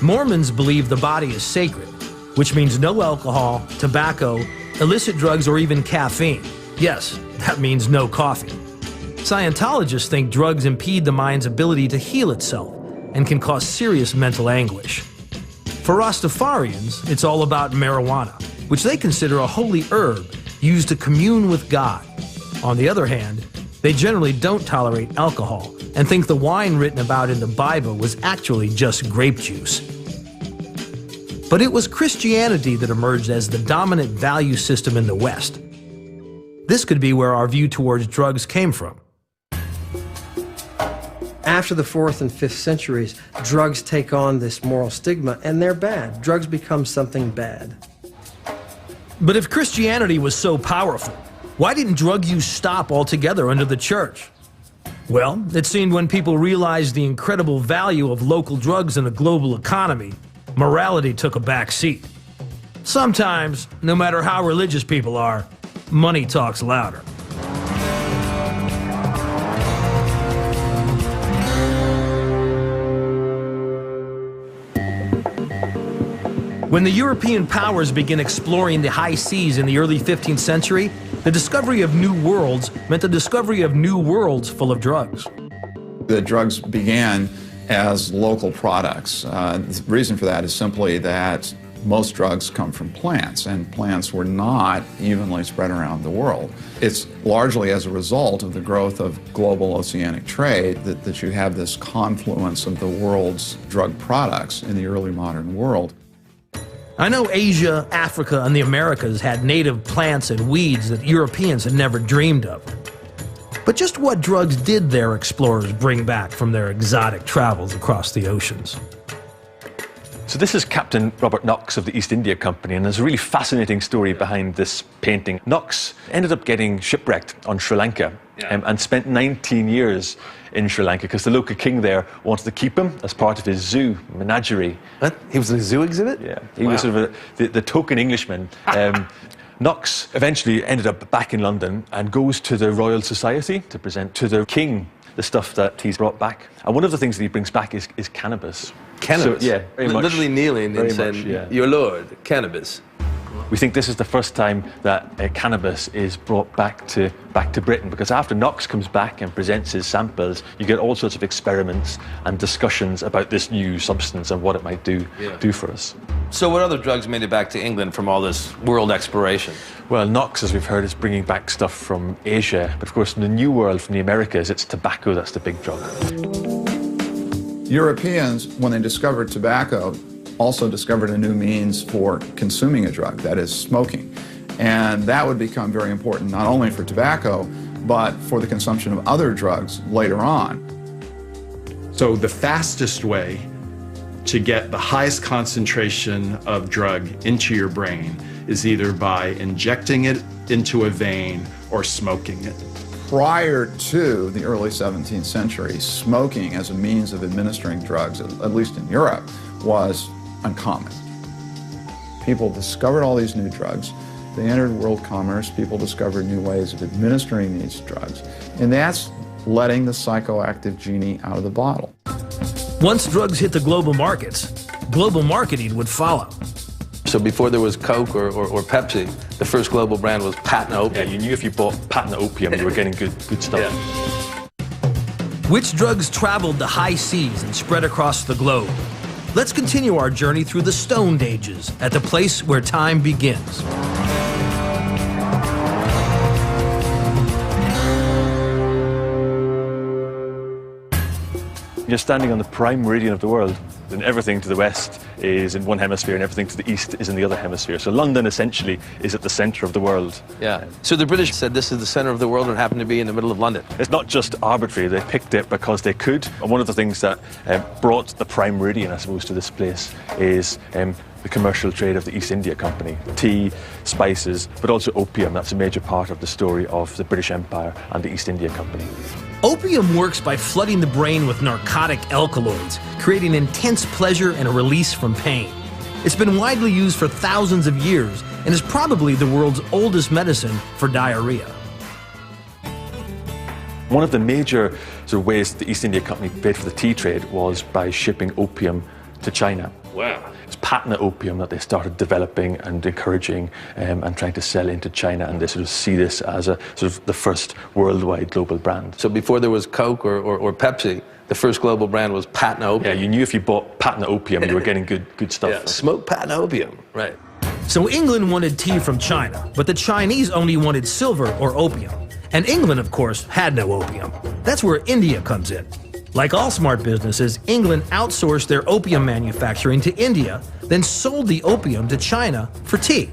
Speaker 1: Mormons believe the body is sacred, which means no alcohol, tobacco, illicit drugs, or even caffeine. Yes, that means no coffee. Scientologists think drugs impede the mind's ability to heal itself and can cause serious mental anguish. For Rastafarians, it's all about marijuana, which they consider a holy herb used to commune with God. On the other hand, they generally don't tolerate alcohol and think the wine written about in the Bible was actually just grape juice. But it was Christianity that emerged as the dominant value system in the West. This could be where our view towards drugs came from.
Speaker 12: After the 4th and 5th centuries, drugs take on this moral stigma, and they're bad. Drugs become something bad.
Speaker 1: But if Christianity was so powerful, why didn't drug use stop altogether under the church? Well, it seemed when people realized the incredible value of local drugs in a global economy, morality took a back seat. Sometimes, no matter how religious people are, money talks louder. When the European powers began exploring the high seas in the early 15th century, the discovery of new worlds meant the discovery of new worlds full of drugs.
Speaker 19: The drugs began as local products. The reason for that is simply that most drugs come from plants, and plants were not evenly spread around the world. It's largely as a result of the growth of global oceanic trade that you have this confluence of the world's drug products in the early modern world.
Speaker 1: I know Asia, Africa, and the Americas had native plants and weeds that Europeans had never dreamed of. But just what drugs did their explorers bring back from their exotic travels across the oceans?
Speaker 20: So this is Captain Robert Knox of the East India Company, and there's a really fascinating story behind this painting. Knox ended up getting shipwrecked on Sri Lanka and spent 19 years in Sri Lanka because the local king there wanted to keep him as part of his zoo menagerie.
Speaker 2: What? He was in a zoo exhibit?
Speaker 20: Yeah, he was sort of the token Englishman. Knox eventually ended up back in London and goes to the Royal Society to present to the king the stuff that he's brought back. And one of the things that he brings back is cannabis.
Speaker 2: Cannabis?
Speaker 20: So, yeah, very much.
Speaker 2: Literally kneeling and saying, your lord, cannabis.
Speaker 20: We think this is the first time that cannabis is brought back to Britain, because after Knox comes back and presents his samples, you get all sorts of experiments and discussions about this new substance and what it might do for us.
Speaker 2: So what other drugs made it back to England from all this world exploration?
Speaker 20: Well, Knox, as we've heard, is bringing back stuff from Asia. But of course, in the New World, from the Americas, it's tobacco that's the big drug.
Speaker 19: Europeans, when they discovered tobacco, also discovered a new means for consuming a drug, that is smoking. And that would become very important not only for tobacco, but for the consumption of other drugs later on.
Speaker 8: So the fastest way to get the highest concentration of drug into your brain is either by injecting it into a vein or smoking it.
Speaker 19: Prior to the early 17th century, smoking as a means of administering drugs, at least in Europe, was uncommon. People discovered all these new drugs. They entered world commerce. People discovered new ways of administering these drugs. And that's letting the psychoactive genie out of the bottle.
Speaker 1: Once drugs hit the global markets, global marketing would follow.
Speaker 2: So before there was Coke or Pepsi, the first global brand was patent opium.
Speaker 20: Yeah, you knew if you bought patent opium, you were getting good stuff.
Speaker 2: Yeah.
Speaker 1: Which drugs traveled the high seas and spread across the globe? Let's continue our journey through the Stone Ages at the place where time begins.
Speaker 20: You're standing on the prime meridian of the world, and everything to the west is in one hemisphere and everything to the east is in the other hemisphere. So London essentially is at the center of the world.
Speaker 2: Yeah. So the British said this is the center of the world and it happened to be in the middle of London.
Speaker 20: It's not just arbitrary, they picked it because they could. And one of the things that brought the prime meridian, I suppose, to this place is the commercial trade of the East India Company. Tea, spices, but also opium. That's a major part of the story of the British Empire and the East India Company.
Speaker 1: Opium works by flooding the brain with narcotic alkaloids, creating intense pleasure and a release from pain. It's been widely used for thousands of years and is probably the world's oldest medicine for diarrhea.
Speaker 20: One of the major sort of ways the East India Company paid for the tea trade was by shipping opium to China.
Speaker 2: Wow.
Speaker 20: It's patent opium that they started developing and encouraging and trying to sell into China, and they sort of see this as a sort of the first worldwide global brand.
Speaker 2: So before there was Coke or Pepsi, the first global brand was patent opium.
Speaker 20: Yeah, you knew if you bought patent opium, you were getting good stuff.
Speaker 2: Yeah. Smoke patent opium, right.
Speaker 1: So England wanted tea from China, but the Chinese only wanted silver or opium. And England, of course, had no opium. That's where India comes in. Like all smart businesses, England outsourced their opium manufacturing to India, then sold the opium to China for tea.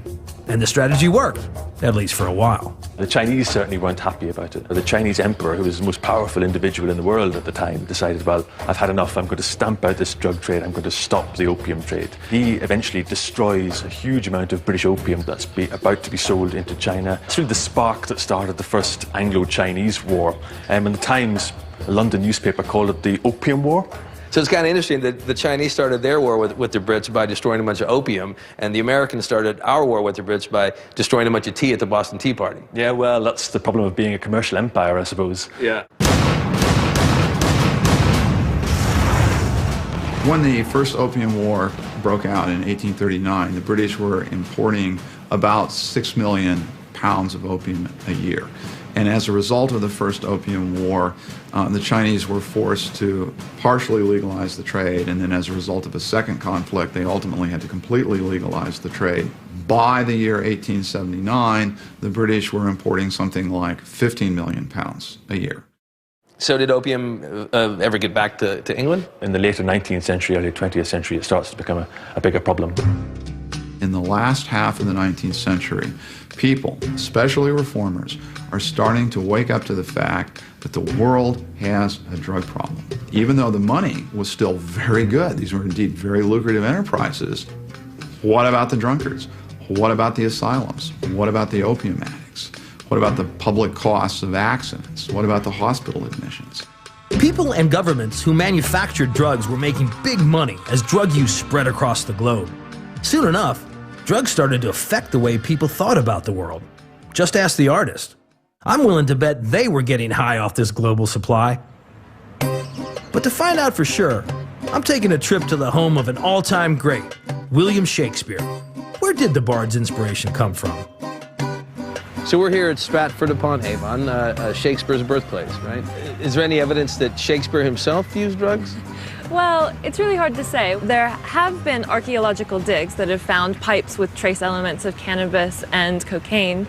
Speaker 1: And the strategy worked, at least for a while.
Speaker 20: The Chinese certainly weren't happy about it. The Chinese emperor, who was the most powerful individual in the world at the time, decided, well, I've had enough, I'm going to stamp out this drug trade, I'm going to stop the opium trade. He eventually destroys a huge amount of British opium that's about to be sold into China. It's really the spark that started the first Anglo-Chinese war. And the Times, a London newspaper, called it the Opium War.
Speaker 2: So it's kind of interesting that the Chinese started their war with the Brits by destroying a bunch of opium, and the Americans started our war with the Brits by destroying a bunch of tea at the Boston Tea Party.
Speaker 20: Yeah, well, that's the problem of being a commercial empire, I suppose.
Speaker 2: Yeah.
Speaker 19: When the first Opium War broke out in 1839, the British were importing about 6 million pounds of opium a year. And as a result of the first Opium War, the Chinese were forced to partially legalize the trade, and then as a result of a second conflict, they ultimately had to completely legalize the trade. By the year 1879, the British were importing something like 15 million pounds a year.
Speaker 2: So did opium ever get back to England?
Speaker 20: In the later 19th century, early 20th century, it starts to become a bigger problem.
Speaker 19: In the last half of the 19th century, people, especially reformers, are starting to wake up to the fact that the world has a drug problem. Even though the money was still very good, these were indeed very lucrative enterprises, what about the drunkards? What about the asylums? What about the opium addicts? What about the public costs of accidents? What about the hospital admissions?
Speaker 1: People and governments who manufactured drugs were making big money as drug use spread across the globe. Soon enough, drugs started to affect the way people thought about the world. Just ask the artist. I'm willing to bet they were getting high off this global supply. But to find out for sure, I'm taking a trip to the home of an all-time great, William Shakespeare. Where did the bard's inspiration come from?
Speaker 2: So we're here at Stratford-upon-Avon, Shakespeare's birthplace, right? Is there any evidence that Shakespeare himself used drugs?
Speaker 21: Well, it's really hard to say. There have been archaeological digs that have found pipes with trace elements of cannabis and cocaine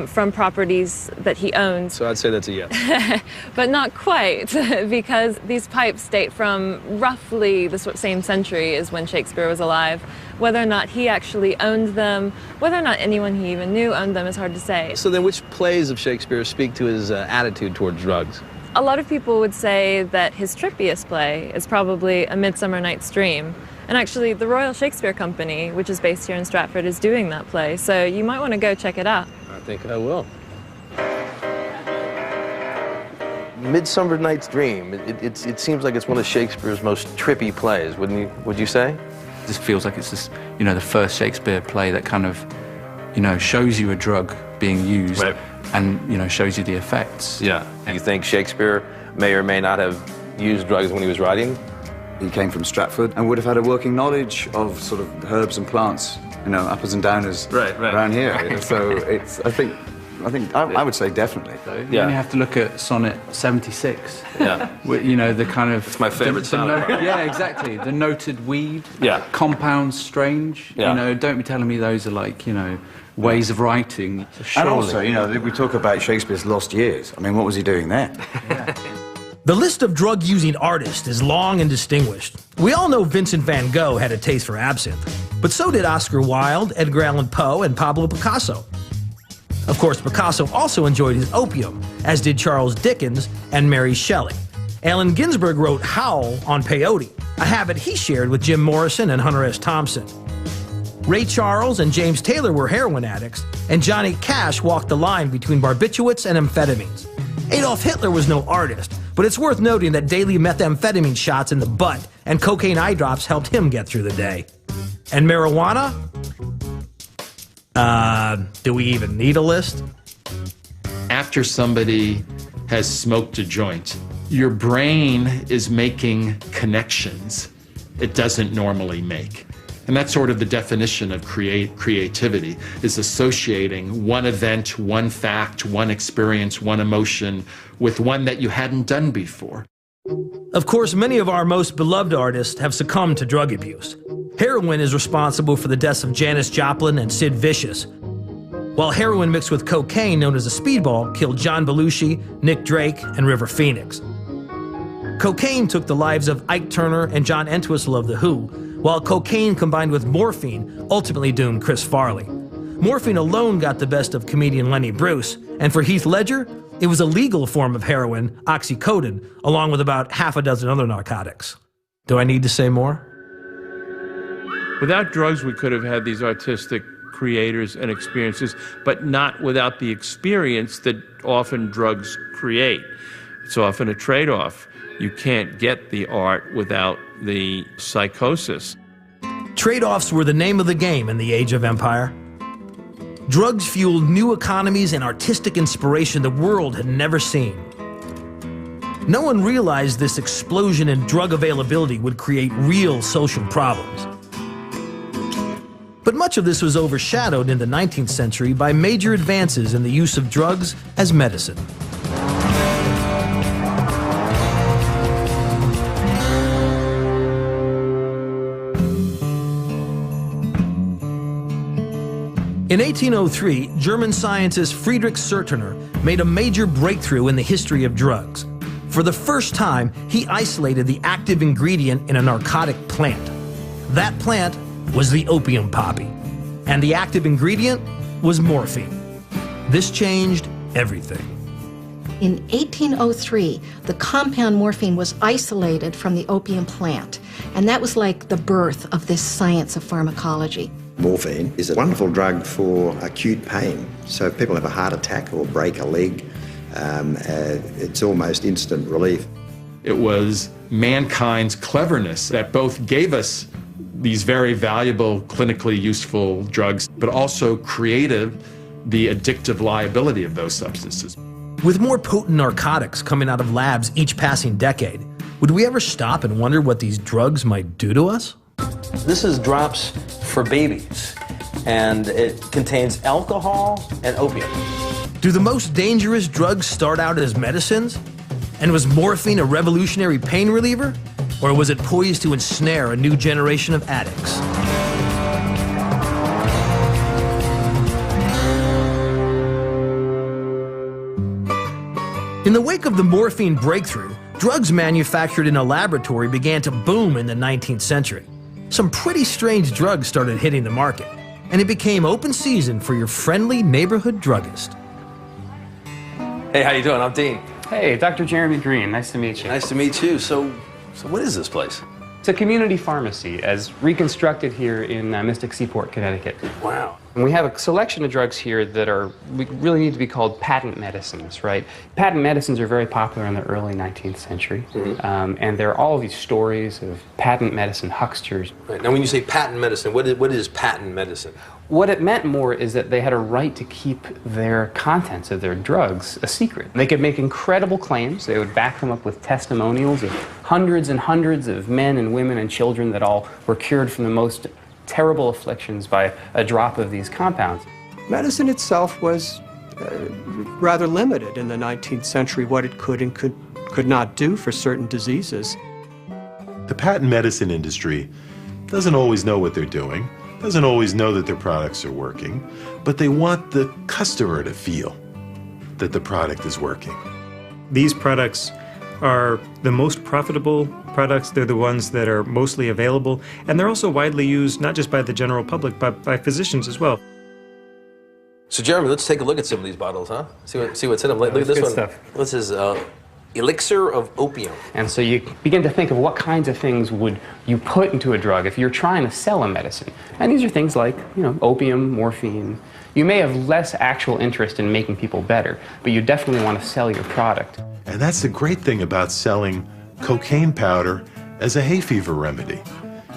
Speaker 21: from properties that he owned.
Speaker 2: So I'd say that's a yes.
Speaker 21: But not quite, because these pipes date from roughly the same century as when Shakespeare was alive. Whether or not he actually owned them, whether or not anyone he even knew owned them is hard to say.
Speaker 2: So then which plays of Shakespeare speak to his attitude towards drugs?
Speaker 21: A lot of people would say that his trippiest play is probably A Midsummer Night's Dream. And actually, the Royal Shakespeare Company, which is based here in Stratford, is doing that play. So you might want to go check it out.
Speaker 2: I think I will. Midsummer Night's Dream, it seems like it's one of Shakespeare's most trippy plays, would you say?
Speaker 5: This feels like it's just, the first Shakespeare play that kind of, shows you a drug being used and, shows you the effects.
Speaker 2: Yeah. And you think Shakespeare may or may not have used drugs when he was writing?
Speaker 22: He came from Stratford and would have had a working knowledge of sort of herbs and plants, uppers and downers around here. So it's, I think I would say definitely.
Speaker 5: You only have to look at Sonnet 76.
Speaker 2: Yeah.
Speaker 5: The kind of...
Speaker 2: It's my favorite sonnet.
Speaker 5: Yeah, exactly. The noted weed.
Speaker 2: Yeah.
Speaker 5: Compounds strange.
Speaker 2: Yeah.
Speaker 5: Don't be telling me those are like, ways of writing.
Speaker 22: And also, we talk about Shakespeare's lost years. I mean, what was he doing there?
Speaker 1: The list of drug-using artists is long and distinguished. We all know Vincent van Gogh had a taste for absinthe, but so did Oscar Wilde, Edgar Allan Poe, and Pablo Picasso. Of course, Picasso also enjoyed his opium, as did Charles Dickens and Mary Shelley. Allen Ginsberg wrote Howl on peyote, a habit he shared with Jim Morrison and Hunter S. Thompson. Ray Charles and James Taylor were heroin addicts, and Johnny Cash walked the line between barbiturates and amphetamines. Adolf Hitler was no artist, but it's worth noting that daily methamphetamine shots in the butt and cocaine eye drops helped him get through the day. And marijuana? Do we even need a list?
Speaker 8: After somebody has smoked a joint, your brain is making connections it doesn't normally make. And that's sort of the definition of creativity, is associating one event, one fact, one experience, one emotion with one that you hadn't done before.
Speaker 1: Of course, many of our most beloved artists have succumbed to drug abuse. Heroin is responsible for the deaths of Janis Joplin and Sid Vicious, while heroin mixed with cocaine, known as a speedball, killed John Belushi, Nick Drake, and River Phoenix. Cocaine took the lives of Ike Turner and John Entwistle of The Who, while cocaine combined with morphine ultimately doomed Chris Farley. Morphine alone got the best of comedian Lenny Bruce, and for Heath Ledger, it was a legal form of heroin, oxycodone, along with about half a dozen other narcotics. Do I need to say more?
Speaker 23: Without drugs, we could have had these artistic creators and experiences, but not without the experience that often drugs create. It's often a trade-off. You can't get the art without the psychosis.
Speaker 1: Trade-offs were the name of the game in the Age of Empire. Drugs fueled new economies and artistic inspiration the world had never seen. No one realized this explosion in drug availability would create real social problems. But much of this was overshadowed in the 19th century by major advances in the use of drugs as medicine. In 1803, German scientist Friedrich Sertiner made a major breakthrough in the history of drugs. For the first time, he isolated the active ingredient in a narcotic plant. That plant was the opium poppy, and the active ingredient was morphine. This changed everything.
Speaker 24: In 1803, the compound morphine was isolated from the opium plant, and that was like the birth of this science of pharmacology.
Speaker 11: Morphine is a wonderful drug for acute pain. So if people have a heart attack or break a leg, it's almost instant relief.
Speaker 8: It was mankind's cleverness that both gave us these very valuable, clinically useful drugs, but also created the addictive liability of those substances.
Speaker 1: With more potent narcotics coming out of labs each passing decade, would we ever stop and wonder what these drugs might do to us?
Speaker 2: This is drops for babies, and it contains alcohol and opium.
Speaker 1: Do the most dangerous drugs start out as medicines? And was morphine a revolutionary pain reliever? Or was it poised to ensnare a new generation of addicts? In the wake of the morphine breakthrough, drugs manufactured in a laboratory began to boom in the 19th century. Some pretty strange drugs started hitting the market, and it became open season for your friendly neighborhood druggist.
Speaker 2: Hey, how you doing? I'm Dean.
Speaker 25: Hey, Dr. Jeremy Green. Nice to meet you.
Speaker 2: Nice to meet you. So what is this place?
Speaker 25: It's a community pharmacy, as reconstructed here in Mystic Seaport, Connecticut.
Speaker 2: Wow.
Speaker 25: And we have a selection of drugs here that really need to be called patent medicines, right? Patent medicines are very popular in the early 19th century. And there are all these stories of patent medicine hucksters.
Speaker 2: Right. Now, when you say patent medicine, what is patent medicine?
Speaker 25: What it meant more is that they had a right to keep their contents of their drugs a secret. They could make incredible claims. They would back them up with testimonials of hundreds and hundreds of men and women and children that all were cured from the most terrible afflictions by a drop of these compounds.
Speaker 3: Medicine itself was rather limited in the 19th century, what it could and could not do for certain diseases.
Speaker 6: The patent medicine industry doesn't always know what they're doing, doesn't always know that their products are working, but they want the customer to feel that the product is working.
Speaker 7: These products are the most profitable products. They're the ones that are mostly available, and they're also widely used not just by the general public, but by physicians as well.
Speaker 2: So, Jeremy, let's take a look at some of these bottles, huh? See what's in them. Look at this one.
Speaker 25: Stuff.
Speaker 2: This is elixir of opium.
Speaker 25: And so you begin to think of what kinds of things would you put into a drug if you're trying to sell a medicine. And these are things like, opium, morphine. You may have less actual interest in making people better, but you definitely want to sell your product.
Speaker 6: And that's the great thing about selling cocaine powder as a hay fever remedy.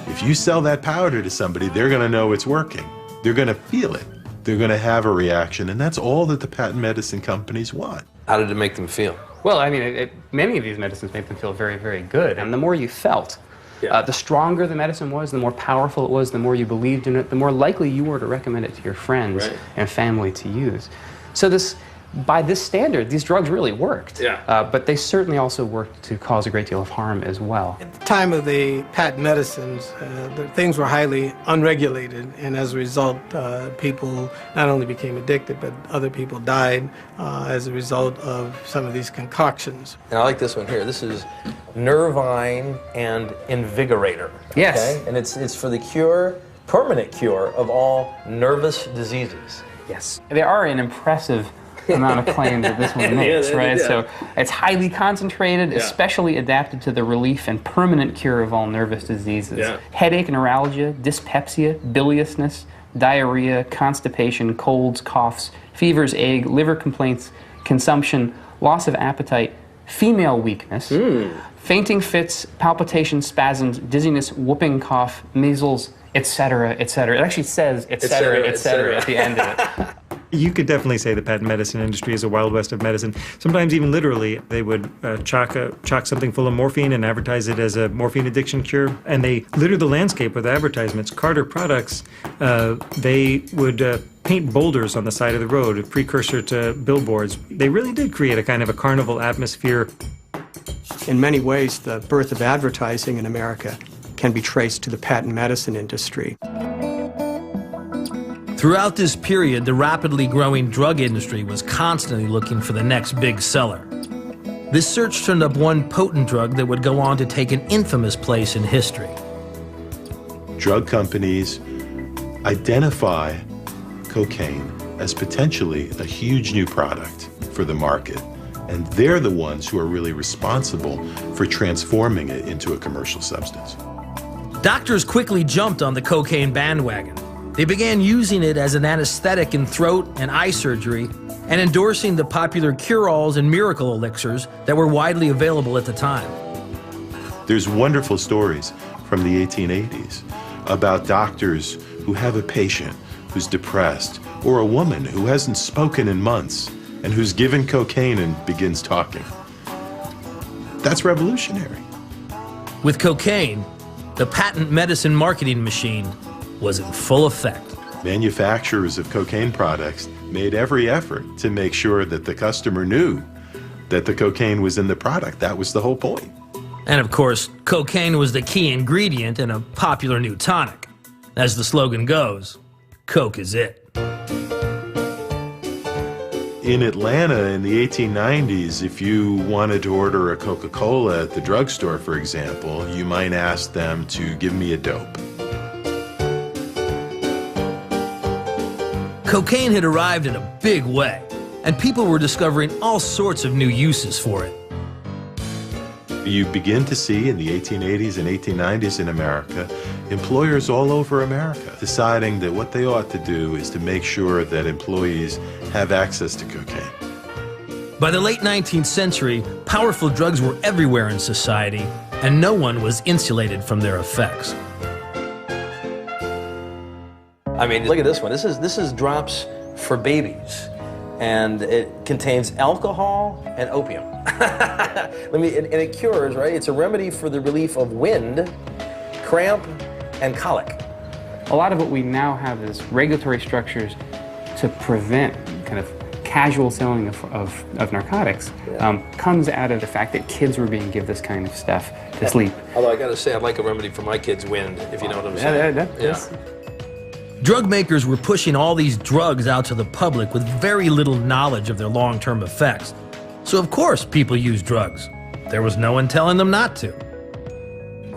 Speaker 6: If you sell that powder to somebody, they're going to know it's working. They're going to feel it. They're going to have a reaction, and that's all that the patent medicine companies want.
Speaker 2: How did it make them feel?
Speaker 25: Well, I mean, many of these medicines make them feel very, very good. And the more you felt, the stronger the medicine was, the more powerful it was, the more you believed in it, the more likely you were to recommend it to your friends and family to use. So by this standard, these drugs really worked. But they certainly also worked to cause a great deal of harm as well.
Speaker 10: At the time of the patent medicines, things were highly unregulated, and as a result, people not only became addicted, but other people died as a result of some of these concoctions.
Speaker 2: And I like this one here. This is Nervine and Invigorator.
Speaker 25: Yes.
Speaker 2: Okay? And it's for the permanent cure of all nervous diseases.
Speaker 25: Yes. There are an impressive amount of claims that this one makes, right? So it's highly concentrated, especially adapted to the relief and permanent cure of all nervous diseases. Headache, neuralgia, dyspepsia, biliousness, diarrhea, constipation, colds, coughs, fevers, ague, liver complaints, consumption, loss of appetite, female weakness, fainting fits, palpitations, spasms, dizziness, whooping cough, measles, etc., etc. It actually says etc., etc. at the end of it.
Speaker 7: You could definitely say the patent medicine industry is a wild west of medicine. Sometimes even literally, they would chock something full of morphine and advertise it as a morphine addiction cure. And they littered the landscape with advertisements. Carter Products, they would paint boulders on the side of the road, a precursor to billboards. They really did create a kind of a carnival atmosphere.
Speaker 3: In many ways, the birth of advertising in America can be traced to the patent medicine industry.
Speaker 1: Throughout this period, the rapidly growing drug industry was constantly looking for the next big seller. This search turned up one potent drug that would go on to take an infamous place in history.
Speaker 6: Drug companies identify cocaine as potentially a huge new product for the market, and they're the ones who are really responsible for transforming it into a commercial substance.
Speaker 1: Doctors quickly jumped on the cocaine bandwagon. They began using it as an anesthetic in throat and eye surgery and endorsing the popular cure-alls and miracle elixirs that were widely available at the time.
Speaker 6: There's wonderful stories from the 1880s about doctors who have a patient who's depressed or a woman who hasn't spoken in months and who's given cocaine and begins talking. That's revolutionary.
Speaker 1: With cocaine, the patent medicine marketing machine was in full effect.
Speaker 6: Manufacturers of cocaine products made every effort to make sure that the customer knew that the cocaine was in the product. That was the whole point.
Speaker 1: And of course, cocaine was the key ingredient in a popular new tonic. As the slogan goes, Coke is it.
Speaker 6: In Atlanta in the 1890s, if you wanted to order a Coca-Cola at the drugstore, for example, you might ask them to give me a dope.
Speaker 1: Cocaine had arrived in a big way, and people were discovering all sorts of new uses for it.
Speaker 6: You begin to see in the 1880s and 1890s in America employers all over America deciding that what they ought to do is to make sure that employees have access to cocaine.
Speaker 1: By the late 19th century, powerful drugs were everywhere in society, and no one was insulated from their effects.
Speaker 2: I mean, look at this one. This is drops for babies, and it contains alcohol and opium. And it cures, right? It's a remedy for the relief of wind, cramp, and colic.
Speaker 25: A lot of what we now have is regulatory structures to prevent kind of casual selling of narcotics. Comes out of the fact that kids were being given this kind of stuff to sleep.
Speaker 2: Although I gotta say, I'd like a remedy for my kids' wind, if you know what I'm saying.
Speaker 25: Yes.
Speaker 1: Drug makers were pushing all these drugs out to the public with very little knowledge of their long-term effects. So of course people used drugs. There was no one telling them not to.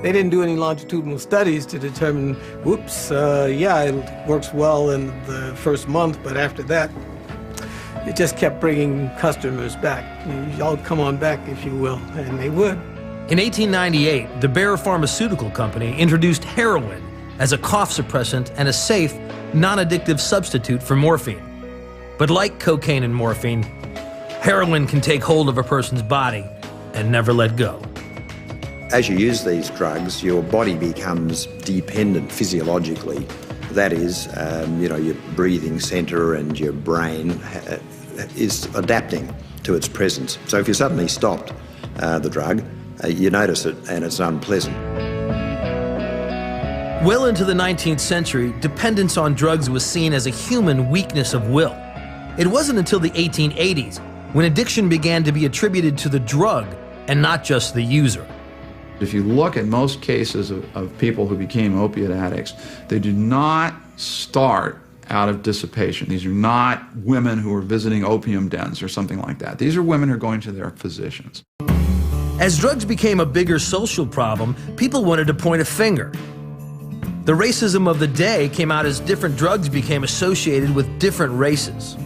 Speaker 10: They didn't do any longitudinal studies to determine, whoops, yeah, it works well in the first month, but after that, it just kept bringing customers back. Y'all come on back, if you will, and they would.
Speaker 1: In 1898, the Bayer Pharmaceutical Company introduced heroin as a cough suppressant and a safe, non-addictive substitute for morphine. But like cocaine and morphine, heroin can take hold of a person's body and never let go.
Speaker 11: As you use these drugs, your body becomes dependent physiologically. That is, your breathing center and your brain is adapting to its presence. So if you suddenly stopped the drug, you notice it and it's unpleasant.
Speaker 1: Well into the 19th century, dependence on drugs was seen as a human weakness of will. It wasn't until the 1880s when addiction began to be attributed to the drug and not just the user.
Speaker 19: If you look at most cases of people who became opiate addicts, they do not start out of dissipation. These are not women who are visiting opium dens or something like that. These are women who are going to their physicians.
Speaker 1: As drugs became a bigger social problem, people wanted to point a finger. The racism of the day came out as different drugs became associated with different races.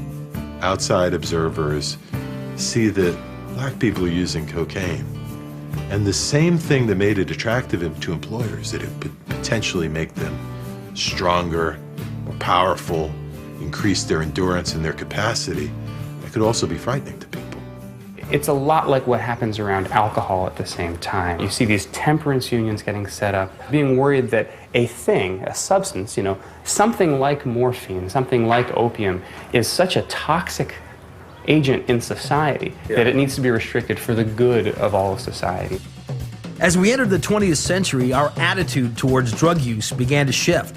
Speaker 6: Outside observers see that black people are using cocaine. And the same thing that made it attractive to employers, that it could potentially make them stronger, more powerful, increase their endurance and their capacity, it could also be frightening to people.
Speaker 25: It's a lot like what happens around alcohol at the same time. You see these temperance unions getting set up, being worried that a thing, a substance, something like morphine, something like opium, is such a toxic agent in society that it needs to be restricted for the good of all of society.
Speaker 1: As we entered the 20th century, our attitude towards drug use began to shift.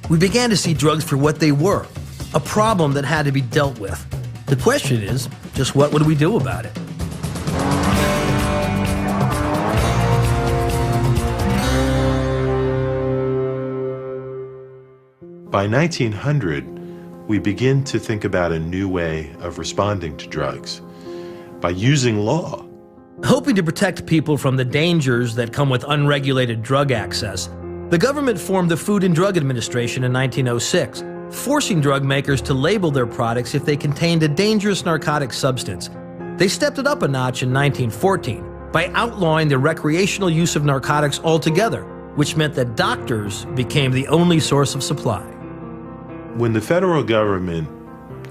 Speaker 1: We began to see drugs for what they were, a problem that had to be dealt with. The question is, just what would we do about it?
Speaker 6: By 1900, we begin to think about a new way of responding to drugs by using law.
Speaker 1: Hoping to protect people from the dangers that come with unregulated drug access, the government formed the Food and Drug Administration in 1906, forcing drug makers to label their products if they contained a dangerous narcotic substance. They stepped it up a notch in 1914 by outlawing the recreational use of narcotics altogether, which meant that doctors became the only source of supply.
Speaker 6: When the federal government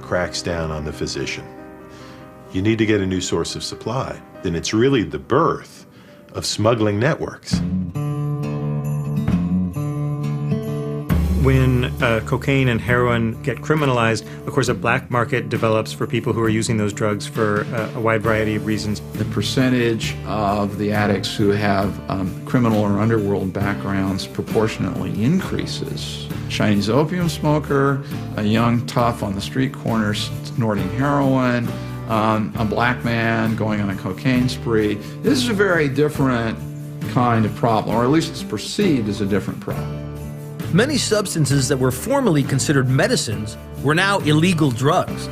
Speaker 6: cracks down on the physician, you need to get a new source of supply. Then it's really the birth of smuggling networks.
Speaker 7: When cocaine and heroin get criminalized, of course, a black market develops for people who are using those drugs for a wide variety of reasons.
Speaker 19: The percentage of the addicts who have criminal or underworld backgrounds proportionately increases. Chinese opium smoker, a young tough on the street corner snorting heroin, a black man going on a cocaine spree. This is a very different kind of problem, or at least it's perceived as a different problem.
Speaker 1: Many substances that were formerly considered medicines were now illegal drugs.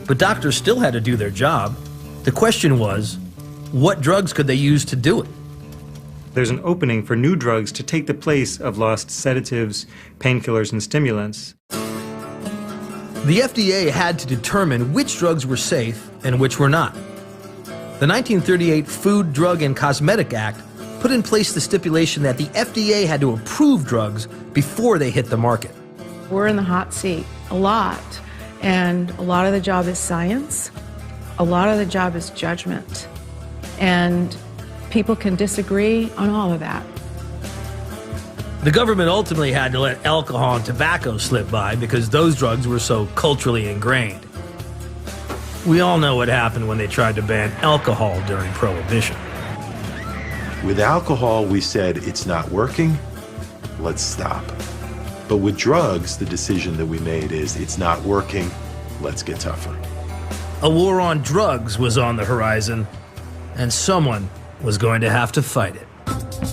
Speaker 1: But doctors still had to do their job. The question was, what drugs could they use to do it?
Speaker 7: There's an opening for new drugs to take the place of lost sedatives, painkillers, and stimulants.
Speaker 1: The FDA had to determine which drugs were safe and which were not. The 1938 Food, Drug, and Cosmetic Act put in place the stipulation that the FDA had to approve drugs before they hit the market.
Speaker 4: We're in the hot seat a lot, and a lot of the job is science. A lot of the job is judgment, and people can disagree on all of that.
Speaker 1: The government ultimately had to let alcohol and tobacco slip by because those drugs were so culturally ingrained. We all know what happened when they tried to ban alcohol during Prohibition.
Speaker 6: With alcohol, we said, it's not working, let's stop. But with drugs, the decision that we made is, it's not working, let's get tougher.
Speaker 1: A war on drugs was on the horizon, and someone was going to have to fight it.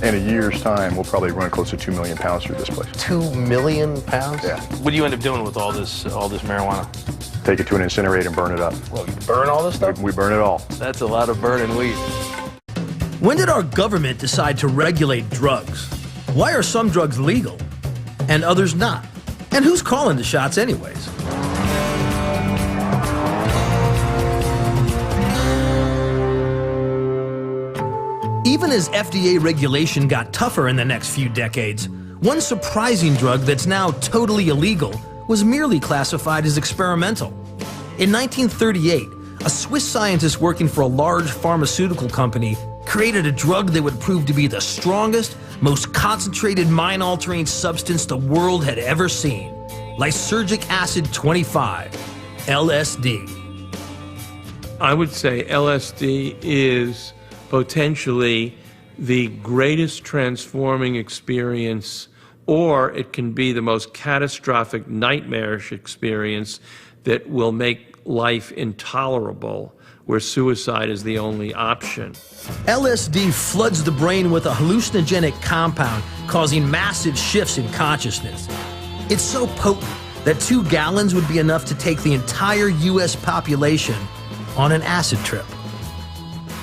Speaker 9: In a year's time, we'll probably run close to 2 million pounds through this place.
Speaker 14: 2 million pounds?
Speaker 9: Yeah.
Speaker 14: What do you end up doing with all this marijuana?
Speaker 9: Take it to an incinerator and burn it up.
Speaker 14: Well, you burn all this stuff?
Speaker 9: We burn it all.
Speaker 14: That's a lot of burning weed.
Speaker 1: When did our government decide to regulate drugs? Why are some drugs legal and others not? And who's calling the shots anyways? Even as FDA regulation got tougher in the next few decades, one surprising drug that's now totally illegal was merely classified as experimental. In 1938, a Swiss scientist working for a large pharmaceutical company created a drug that would prove to be the strongest, most concentrated mind-altering substance the world had ever seen. Lysergic acid 25, LSD.
Speaker 23: I would say LSD is potentially the greatest transforming experience, or it can be the most catastrophic, nightmarish experience that will make life intolerable, where suicide is the only option.
Speaker 1: LSD floods the brain with a hallucinogenic compound, causing massive shifts in consciousness. It's so potent that 2 gallons would be enough to take the entire U.S. population on an acid trip.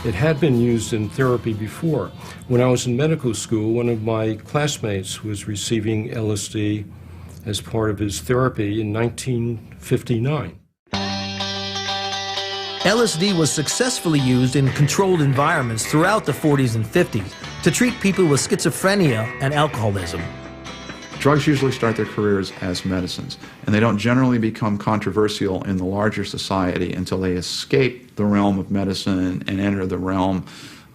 Speaker 13: It had been used in therapy before. When I was in medical school, one of my classmates was receiving LSD as part of his therapy in 1959.
Speaker 1: LSD was successfully used in controlled environments throughout the 40s and 50s to treat people with schizophrenia and alcoholism.
Speaker 19: Drugs usually start their careers as medicines, and they don't generally become controversial in the larger society until they escape the realm of medicine and enter the realm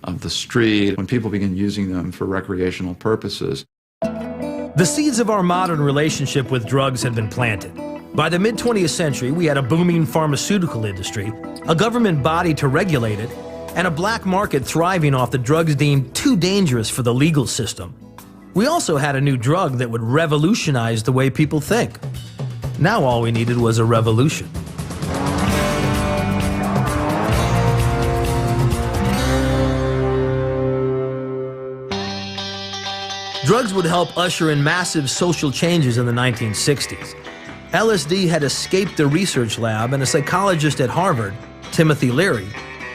Speaker 19: of the street, when people begin using them for recreational purposes.
Speaker 1: The seeds of our modern relationship with drugs had been planted. By the mid-20th century, we had a booming pharmaceutical industry, a government body to regulate it, and a black market thriving off the drugs deemed too dangerous for the legal system. We also had a new drug that would revolutionize the way people think. Now all we needed was a revolution. Drugs would help usher in massive social changes in the 1960s. LSD had escaped the research lab, and a psychologist at Harvard, Timothy Leary,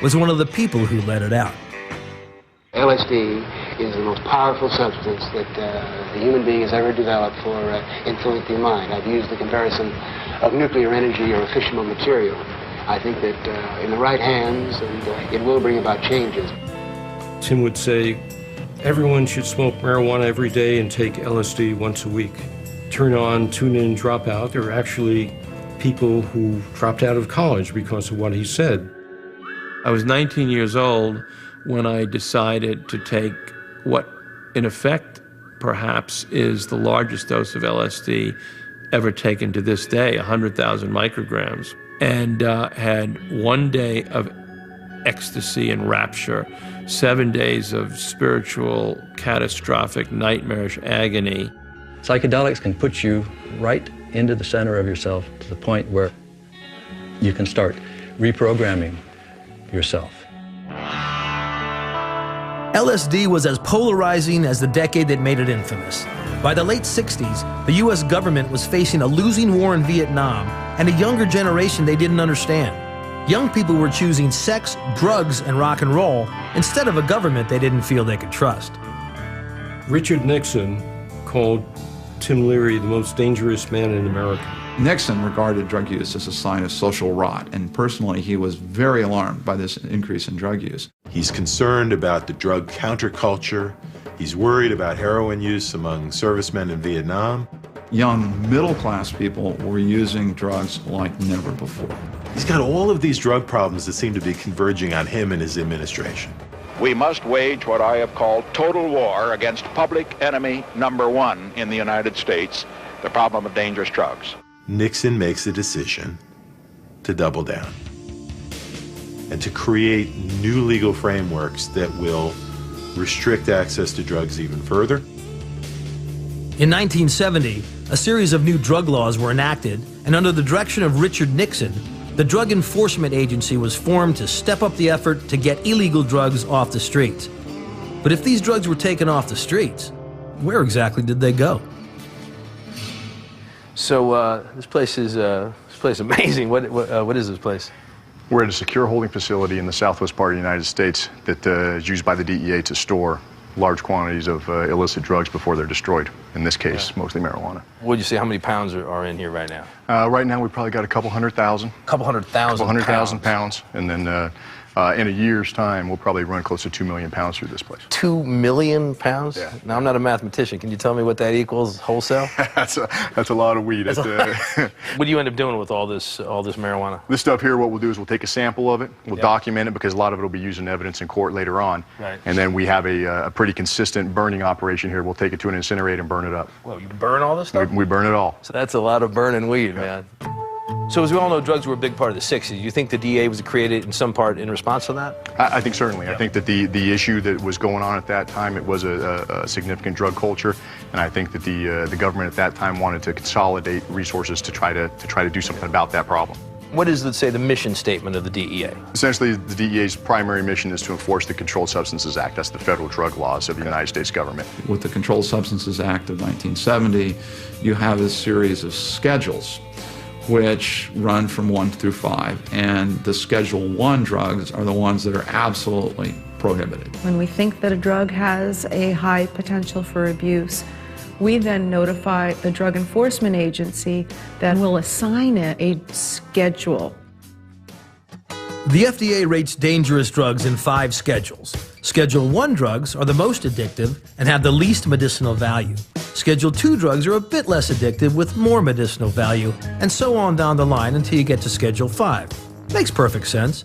Speaker 1: was one of the people who let it out.
Speaker 15: LSD is the most powerful substance that the human being has ever developed for influencing the mind. I've used the comparison of nuclear energy or a fissionable material. I think that in the right hands, it will bring about changes.
Speaker 13: Tim would say, everyone should smoke marijuana every day and take LSD once a week. Turn on, tune in, drop out. There are actually people who dropped out of college because of what he said.
Speaker 23: I was 19 years old when I decided to take what, in effect, perhaps is the largest dose of LSD ever taken to this day, 100,000 micrograms, and had 1 day of ecstasy and rapture, 7 days of spiritual, catastrophic, nightmarish agony.
Speaker 17: Psychedelics can put you right into the center of yourself to the point where you can start reprogramming yourself.
Speaker 1: LSD was as polarizing as the decade that made it infamous. By the late 60s, the US government was facing a losing war in Vietnam and a younger generation they didn't understand. Young people were choosing sex, drugs, and rock and roll instead of a government they didn't feel they could trust.
Speaker 13: Richard Nixon called Tim Leary the most dangerous man in America.
Speaker 19: Nixon regarded drug use as a sign of social rot, and personally he was very alarmed by this increase in drug use.
Speaker 6: He's concerned about the drug counterculture. He's worried about heroin use among servicemen in Vietnam.
Speaker 19: Young middle-class people were using drugs like never before.
Speaker 6: He's got all of these drug problems that seem to be converging on him and his administration.
Speaker 12: We must wage what I have called total war against public enemy number one in the United States, the problem of dangerous drugs.
Speaker 6: Nixon makes a decision to double down and to create new legal frameworks that will restrict access to drugs even further.
Speaker 1: In 1970, a series of new drug laws were enacted, and under the direction of Richard Nixon, the Drug Enforcement Agency was formed to step up the effort to get illegal drugs off the streets. But if these drugs were taken off the streets, where exactly did they go?
Speaker 2: So this place is amazing. What is this place?
Speaker 9: We're at a secure holding facility in the southwest part of the United States that is used by the DEA to store large quantities of illicit drugs before they're destroyed. In this case, mostly marijuana.
Speaker 2: What would you say, how many pounds are in here right now?
Speaker 9: Right now, we've probably got a couple 100,000.
Speaker 2: Couple 100,000
Speaker 9: pounds. And then in a year's time, we'll probably run close to 2 million pounds through this place.
Speaker 2: 2 million pounds?
Speaker 9: Yeah.
Speaker 2: Now, I'm not a mathematician. Can you tell me what that equals wholesale?
Speaker 9: That's a lot of weed.
Speaker 2: What do you end up doing with all this marijuana?
Speaker 9: This stuff here, what we'll do is we'll take a sample of it, we'll document it because a lot of it will be used in evidence in court later on.
Speaker 2: Right.
Speaker 9: And then we have a pretty consistent burning operation here. We'll take it to an incinerator and burn it up.
Speaker 2: Well, you burn all this stuff?
Speaker 9: We burn it all.
Speaker 2: So that's a lot of burning weed, man. So as we all know, drugs were a big part of the 60s. You think the DEA was created in some part in response to that?
Speaker 9: I think certainly. I think that the issue that was going on at that time, it was a significant drug culture, and I think that the government at that time wanted to consolidate resources to try to do something about that problem.
Speaker 2: What is, let's say, the mission statement of the DEA?
Speaker 9: Essentially, the DEA's primary mission is to enforce the Controlled Substances Act. That's the federal drug laws of the United States government.
Speaker 19: With the Controlled Substances Act of 1970, you have a series of schedules which run from 1 through 5, and the Schedule 1 drugs are the ones that are absolutely prohibited.
Speaker 4: When we think that a drug has a high potential for abuse, we then notify the Drug Enforcement Agency that will assign it a schedule.
Speaker 1: The FDA rates dangerous drugs in 5 schedules. Schedule 1 drugs are the most addictive and have the least medicinal value. Schedule 2 drugs are a bit less addictive with more medicinal value, and so on down the line until you get to Schedule 5. Makes perfect sense.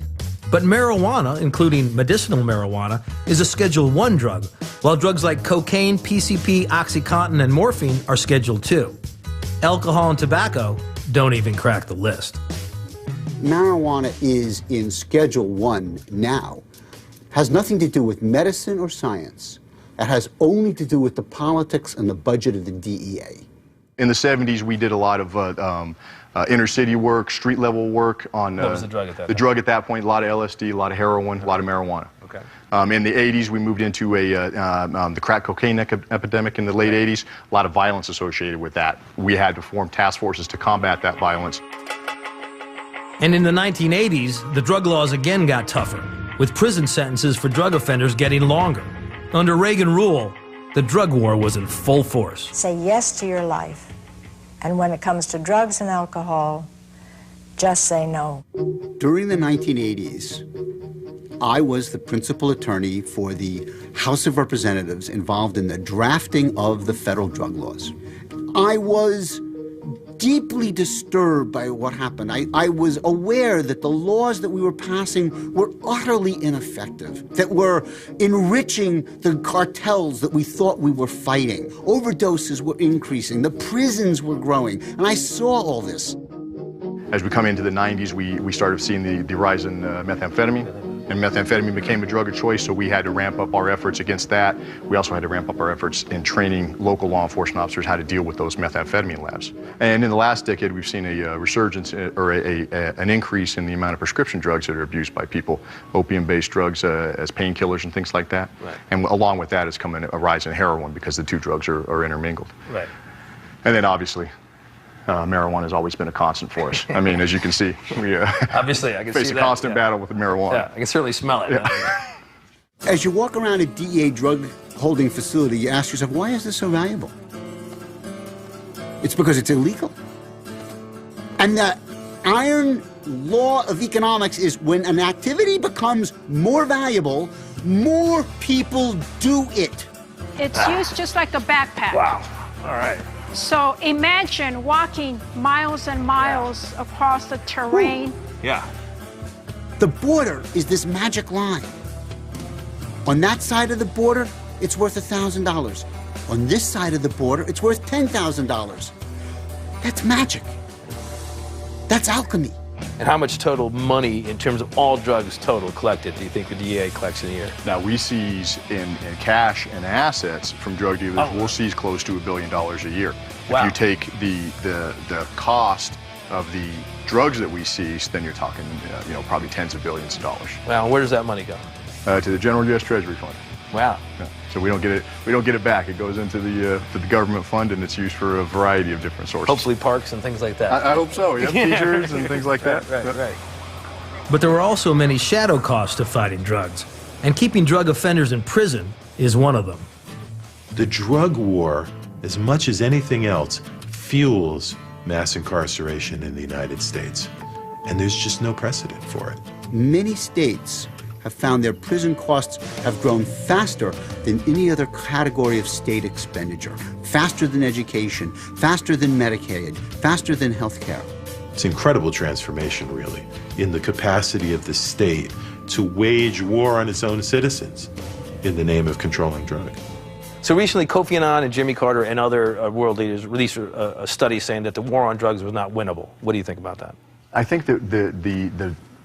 Speaker 1: But marijuana, including medicinal marijuana, is a Schedule 1 drug, while drugs like cocaine, PCP, OxyContin, and morphine are Schedule 2. Alcohol and tobacco don't even crack the list.
Speaker 16: Marijuana is in Schedule 1 now. Has nothing to do with medicine or science. It has only to do with the politics and the budget of the DEA.
Speaker 9: In the 70s, we did a lot of inner city work, street level work on
Speaker 2: What was the drug at that
Speaker 9: the
Speaker 2: time?
Speaker 9: drug at that point. A lot of LSD, a lot of heroin, a lot of marijuana.
Speaker 2: Okay.
Speaker 9: In the 80s, we moved into the crack cocaine epidemic in the late 80s. A lot of violence associated with that. We had to form task forces to combat that violence.
Speaker 1: And in the 1980s, the drug laws again got tougher, with prison sentences for drug offenders getting longer. Under Reagan rule, the drug war was in full force.
Speaker 18: Say yes to your life. And when it comes to drugs and alcohol, just say no.
Speaker 16: During the 1980s, I was the principal attorney for the House of Representatives involved in the drafting of the federal drug laws. I was deeply disturbed by what happened. I was aware that the laws that we were passing were utterly ineffective, that were enriching the cartels that we thought we were fighting. Overdoses were increasing, the prisons were growing, and I saw all this.
Speaker 9: As we come into the 90s, we started seeing the rise in methamphetamine. And methamphetamine became a drug of choice, so we had to ramp up our efforts against that. We also had to ramp up our efforts in training local law enforcement officers how to deal with those methamphetamine labs. And in the last decade, we've seen a resurgence or an increase in the amount of prescription drugs that are abused by people, opium-based drugs as painkillers and things like that.
Speaker 2: Right.
Speaker 9: And along with that has come a rise in heroin because the two drugs are intermingled.
Speaker 2: Right.
Speaker 9: And then obviously, marijuana has always been a constant for us. I mean, as you can see, we
Speaker 2: obviously I can
Speaker 9: face
Speaker 2: see
Speaker 9: a
Speaker 2: that,
Speaker 9: constant battle with the marijuana.
Speaker 2: Yeah, I can certainly smell it.
Speaker 9: Yeah.
Speaker 16: As you walk around a DEA drug holding facility, you ask yourself, why is this so valuable? It's because it's illegal. And the iron law of economics is when an activity becomes more valuable, more people do it.
Speaker 5: It's used just like a backpack.
Speaker 2: Wow. All right.
Speaker 5: So imagine walking miles and miles across the terrain.
Speaker 2: Yeah.
Speaker 16: The border is this magic line. On that side of the border, it's worth $1,000. On this side of the border, it's worth $10,000. That's magic. That's alchemy.
Speaker 2: And how much total money, in terms of all drugs total collected, do you think the DEA collects in a year?
Speaker 9: Now, we seize in cash and assets from drug dealers, we'll seize close to $1 billion a year.
Speaker 2: Wow.
Speaker 9: If you take the cost of the drugs that we seize, then you're talking, probably tens of billions of dollars.
Speaker 2: Wow, where does that money go?
Speaker 9: To the General U.S. Treasury Fund.
Speaker 2: Wow.
Speaker 9: Yeah. So we don't get it. We don't get it back. It goes into the government fund, and it's used for a variety of different sources.
Speaker 2: Hopefully parks and things like that.
Speaker 9: I hope so. Yeah, teachers and things like that.
Speaker 2: Right.
Speaker 1: But there are also many shadow costs to fighting drugs, and keeping drug offenders in prison is one of them.
Speaker 6: The drug war, as much as anything else, fuels mass incarceration in the United States, and there's just no precedent for it.
Speaker 16: Many states have found their prison costs have grown faster than any other category of state expenditure, faster than education, faster than Medicaid, faster than health care.
Speaker 6: It's incredible transformation, really, in the capacity of the state to wage war on its own citizens in the name of controlling drugs.
Speaker 2: So recently, Kofi Annan and Jimmy Carter and other world leaders released a study saying that the war on drugs was not winnable. What do you think about that?
Speaker 9: I think that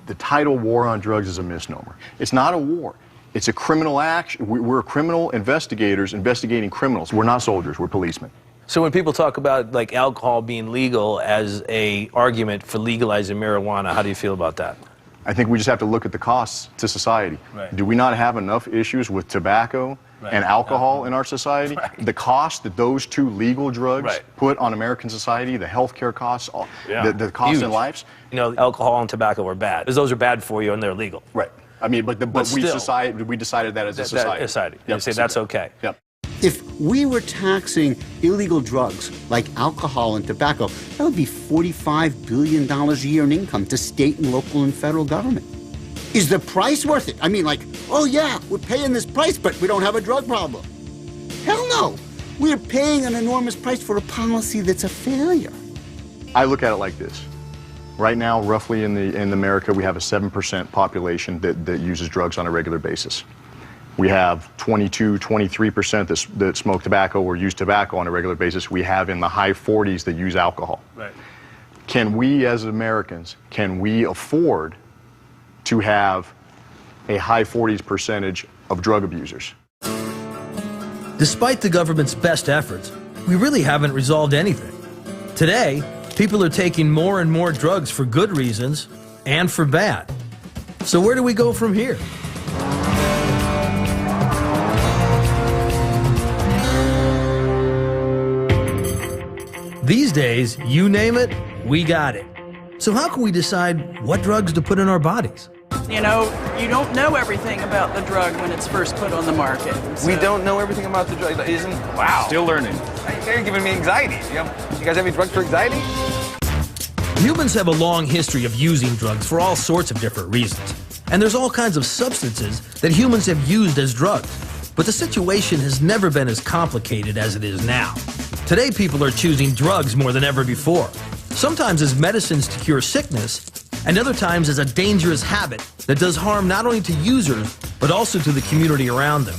Speaker 9: the title war on drugs is a misnomer. It's not a war. It's a criminal action. We're criminal investigators investigating criminals. We're not soldiers. We're policemen.
Speaker 2: So when people talk about like alcohol being legal as a argument for legalizing marijuana, how do you feel about that?
Speaker 9: I think we just have to look at the costs to society.
Speaker 2: Right.
Speaker 9: Do we not have enough issues with tobacco and alcohol in our society? The cost that those two legal drugs put on American society, the healthcare costs, the cost in lives.
Speaker 2: You know, alcohol and tobacco are bad. Because those are bad for you and they're legal.
Speaker 9: Right. I mean, but we decided that as a society.
Speaker 2: You say that's okay.
Speaker 9: Yep.
Speaker 16: If we were taxing illegal drugs like alcohol and tobacco, that would be $45 billion a year in income to state and local and federal government. Is the price worth it? I mean, like, oh yeah, we're paying this price, but we don't have a drug problem. Hell no. We're paying an enormous price for a policy that's a failure.
Speaker 9: I look at it like this. Right now, roughly in America, we have a 7% population that uses drugs on a regular basis. We have 22, 23% that smoke tobacco or use tobacco on a regular basis. We have in the high 40s that use alcohol.
Speaker 2: Right.
Speaker 9: Can we as Americans, can we afford to have a high 40s percentage of drug abusers?
Speaker 1: Despite the government's best efforts, we really haven't resolved anything. Today, people are taking more and more drugs for good reasons and for bad. So where do we go from here? These days, you name it, we got it. So how can we decide what drugs to put in our bodies?
Speaker 20: You know, you don't know everything about the drug when it's first put on the market. So.
Speaker 2: We don't know everything about the drug. Wow.
Speaker 21: Still learning.
Speaker 2: You're giving me anxiety. You guys have any drugs for anxiety?
Speaker 1: Humans have a long history of using drugs for all sorts of different reasons. And there's all kinds of substances that humans have used as drugs. But the situation has never been as complicated as it is now. Today, people are choosing drugs more than ever before. Sometimes as medicines to cure sickness, and other times as a dangerous habit that does harm not only to users, but also to the community around them.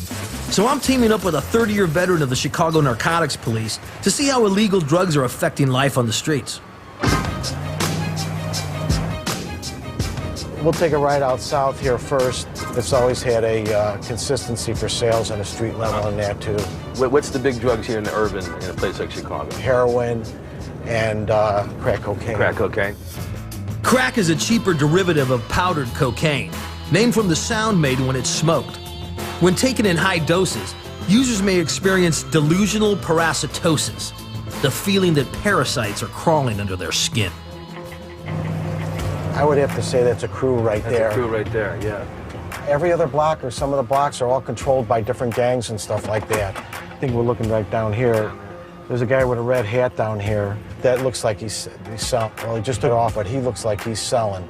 Speaker 1: So I'm teaming up with a 30-year veteran of the Chicago Narcotics Police to see how illegal drugs are affecting life on the streets.
Speaker 22: We'll take a ride out south here first. It's always had a consistency for sales on a street level in there too.
Speaker 2: What's the big drugs here in the urban, in a place like Chicago?
Speaker 22: Heroin and crack cocaine.
Speaker 2: Crack cocaine.
Speaker 1: Crack is a cheaper derivative of powdered cocaine, named from the sound made when it's smoked. When taken in high doses, users may experience delusional parasitosis, the feeling that parasites are crawling under their skin.
Speaker 22: I would have to say that's a crew right there.
Speaker 2: That's a crew right there, yeah.
Speaker 22: Every other block or some of the blocks are all controlled by different gangs and stuff like that. I think we're looking right down here. There's a guy with a red hat down here that looks like he's selling. Well, he just took it off, but he looks like he's selling.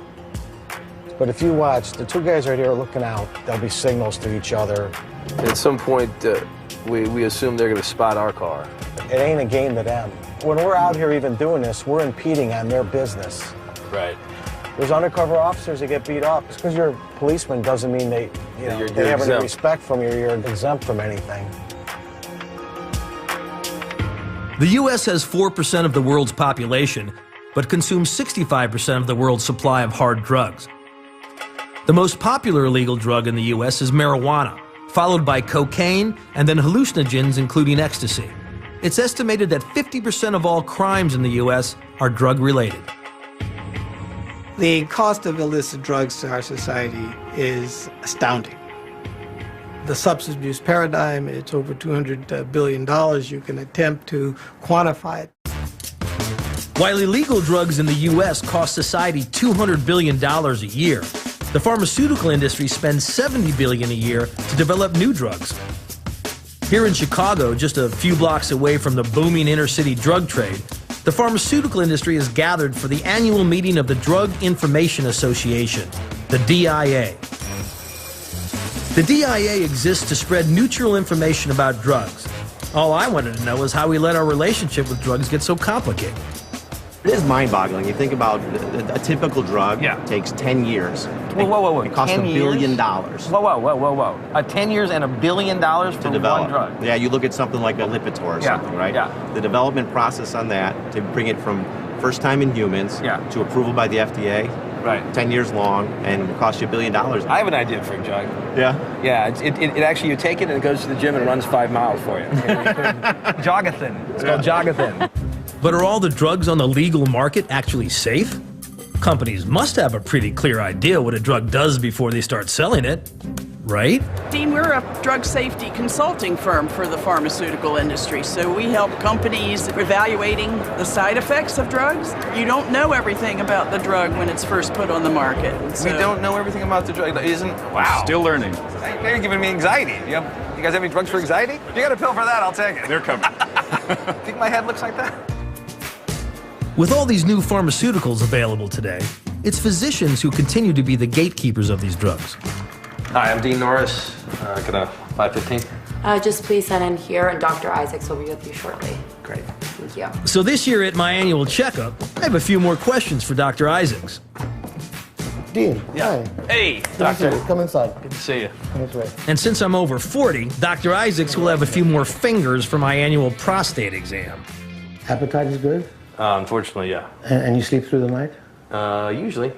Speaker 22: But if you watch, the two guys right here are looking out. There'll be signals to each other.
Speaker 2: At some point, we assume they're going to spot our car.
Speaker 22: It ain't a game to them. When we're out here even doing this, we're impeding on their business.
Speaker 2: Right.
Speaker 22: There's undercover officers that get beat up. Just because you're a policeman doesn't mean they have any respect from you. You're exempt from anything.
Speaker 1: The U.S. has 4% of the world's population, but consumes 65% of the world's supply of hard drugs. The most popular illegal drug in the U.S. is marijuana, followed by cocaine and then hallucinogens, including ecstasy. It's estimated that 50% of all crimes in the U.S. are drug-related.
Speaker 3: The cost of illicit drugs to our society is astounding. The substance abuse paradigm, it's over $200 billion. You can attempt to quantify it.
Speaker 1: While illegal drugs in the U.S. cost society $200 billion a year, the pharmaceutical industry spends $70 billion a year to develop new drugs. Here in Chicago, just a few blocks away from the booming inner-city drug trade, the pharmaceutical industry is gathered for the annual meeting of the Drug Information Association, the DIA. The DIA exists to spread neutral information about drugs. All I wanted to know is how we let our relationship with drugs get so complicated.
Speaker 8: It is mind-boggling. You think about a typical drug takes 10 years.
Speaker 2: Whoa.
Speaker 8: It costs $1 billion.
Speaker 2: Whoa. 10 years and $1 billion for one drug?
Speaker 8: Yeah, you look at something like a Lipitor or something, right?
Speaker 2: Yeah.
Speaker 8: The development process on that, to bring it from first time in humans to approval by the FDA, 10 years long, and it costs you $1 billion.
Speaker 2: I have an idea for a drug.
Speaker 8: Yeah?
Speaker 2: Yeah, it actually, you take it and it goes to the gym and runs 5 miles for you. Jogathin. It's called Jogathin.
Speaker 1: But are all the drugs on the legal market actually safe? Companies must have a pretty clear idea what a drug does before they start selling it, right?
Speaker 20: Dean, we're a drug safety consulting firm for the pharmaceutical industry, so we help companies evaluating the side effects of drugs. You don't know everything about the drug when it's first put on the market.
Speaker 2: We don't know everything about the drug. Wow.
Speaker 10: Still learning.
Speaker 2: Now you're giving me anxiety. You guys have any drugs for anxiety? You got a pill for that, I'll take it.
Speaker 10: They're coming.
Speaker 2: Think my head looks like that?
Speaker 1: With all these new pharmaceuticals available today, it's physicians who continue to be the gatekeepers of these drugs.
Speaker 2: Hi, I'm Dean Norris. Can I 5:15?
Speaker 21: Just please sign in here, and Dr. Isaacs will be with you shortly.
Speaker 2: Great.
Speaker 21: Thank you.
Speaker 1: So this year at my annual checkup, I have a few more questions for Dr. Isaacs.
Speaker 22: Dean,
Speaker 2: hi. Hey, doctor.
Speaker 22: Come inside.
Speaker 2: Good to see you.
Speaker 22: Come this way.
Speaker 1: And since I'm over 40, Dr. Isaacs will have a few more fingers for my annual prostate exam.
Speaker 22: Appetite is good?
Speaker 2: Unfortunately, yeah.
Speaker 22: And you sleep through the night?
Speaker 2: Usually.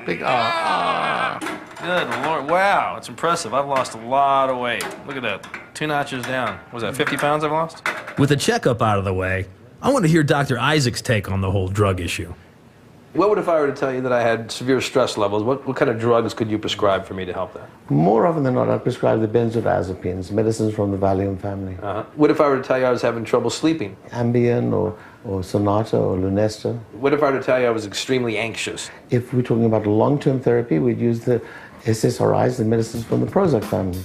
Speaker 23: Big Good Lord. Wow, it's impressive. I've lost a lot of weight. Look at that. 2 notches down. Was that 50 pounds I've lost?
Speaker 1: With the checkup out of the way, I want to hear Dr. Isaacs' take on the whole drug issue.
Speaker 2: What would if I were to tell you that I had severe stress levels? What kind of drugs could you prescribe for me to help that?
Speaker 22: More often than not, I prescribe the benzodiazepines, medicines from the Valium family.
Speaker 2: What if I were to tell you I was having trouble sleeping?
Speaker 22: Ambien or Sonata or Lunesta.
Speaker 2: What if I were to tell you I was extremely anxious?
Speaker 22: If we're talking about long-term therapy, we'd use the SSRIs, the medicines from the Prozac family.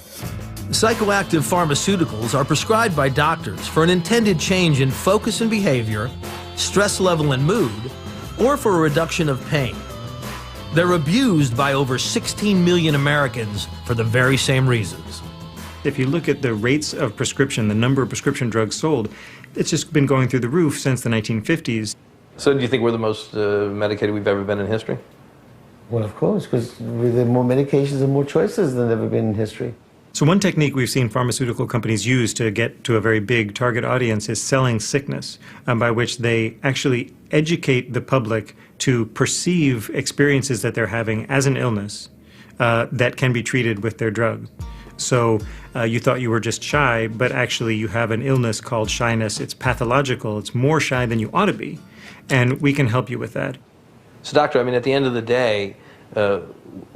Speaker 1: Psychoactive pharmaceuticals are prescribed by doctors for an intended change in focus and behavior, stress level and mood, or for a reduction of pain. They're abused by over 16 million Americans for the very same reasons.
Speaker 7: If you look at the rates of prescription, the number of prescription drugs sold, it's just been going through the roof since the 1950s.
Speaker 2: So do you think we're the most medicated we've ever been in history?
Speaker 22: Well, of course, because with the more medications and more choices than ever been in history.
Speaker 7: So one technique we've seen pharmaceutical companies use to get to a very big target audience is selling sickness, by which they actually educate the public to perceive experiences that they're having as an illness that can be treated with their drug. So you thought you were just shy, but actually you have an illness called shyness. It's pathological. It's more shy than you ought to be, and we can help you with that.
Speaker 2: So, doctor, I mean, at the end of the day,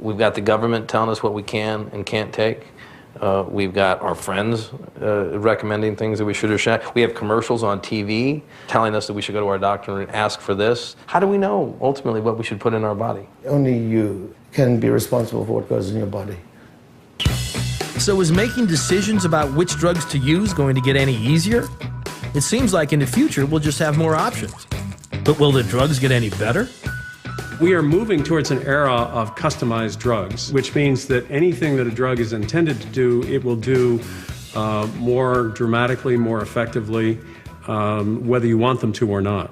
Speaker 2: we've got the government telling us what we can and can't take. We've got our friends recommending things that we should or shouldn't. We have commercials on TV telling us that we should go to our doctor and ask for this. How do we know, ultimately, what we should put in our body?
Speaker 22: Only you can be responsible for what goes in your body.
Speaker 1: So is making decisions about which drugs to use going to get any easier? It seems like in the future we'll just have more options. But will the drugs get any better?
Speaker 10: We are moving towards an era of customized drugs, which means that anything that a drug is intended to do, it will do more dramatically, more effectively, whether you want them to or not.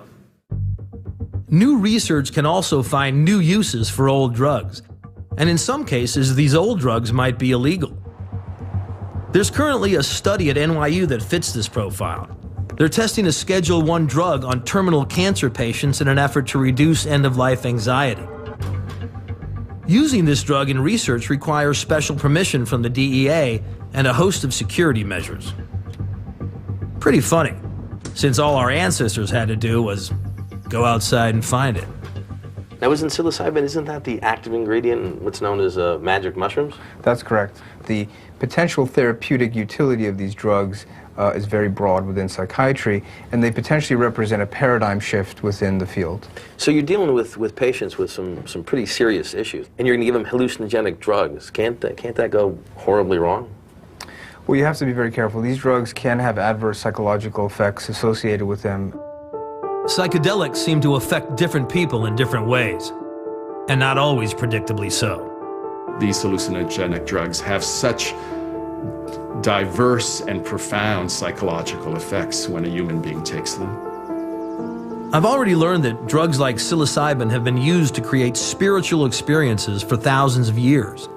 Speaker 1: New research can also find new uses for old drugs. And in some cases, these old drugs might be illegal. There's currently a study at NYU that fits this profile. They're testing a Schedule I drug on terminal cancer patients in an effort to reduce end-of-life anxiety. Using this drug in research requires special permission from the DEA and a host of security measures. Pretty funny, since all our ancestors had to do was go outside and find it.
Speaker 2: Now, isn't psilocybin, isn't that the active ingredient in what's known as magic mushrooms?
Speaker 11: That's correct. The potential therapeutic utility of these drugs is very broad within psychiatry, and they potentially represent a paradigm shift within the field.
Speaker 2: So you're dealing with patients with some pretty serious issues, and you're going to give them hallucinogenic drugs. Can't that go horribly wrong?
Speaker 11: Well, you have to be very careful. These drugs can have adverse psychological effects associated with them.
Speaker 1: Psychedelics seem to affect different people in different ways, and not always predictably so.
Speaker 14: These hallucinogenic drugs have such diverse and profound psychological effects when a human being takes them.
Speaker 1: I've already learned that drugs like psilocybin have been used to create spiritual experiences for thousands of years.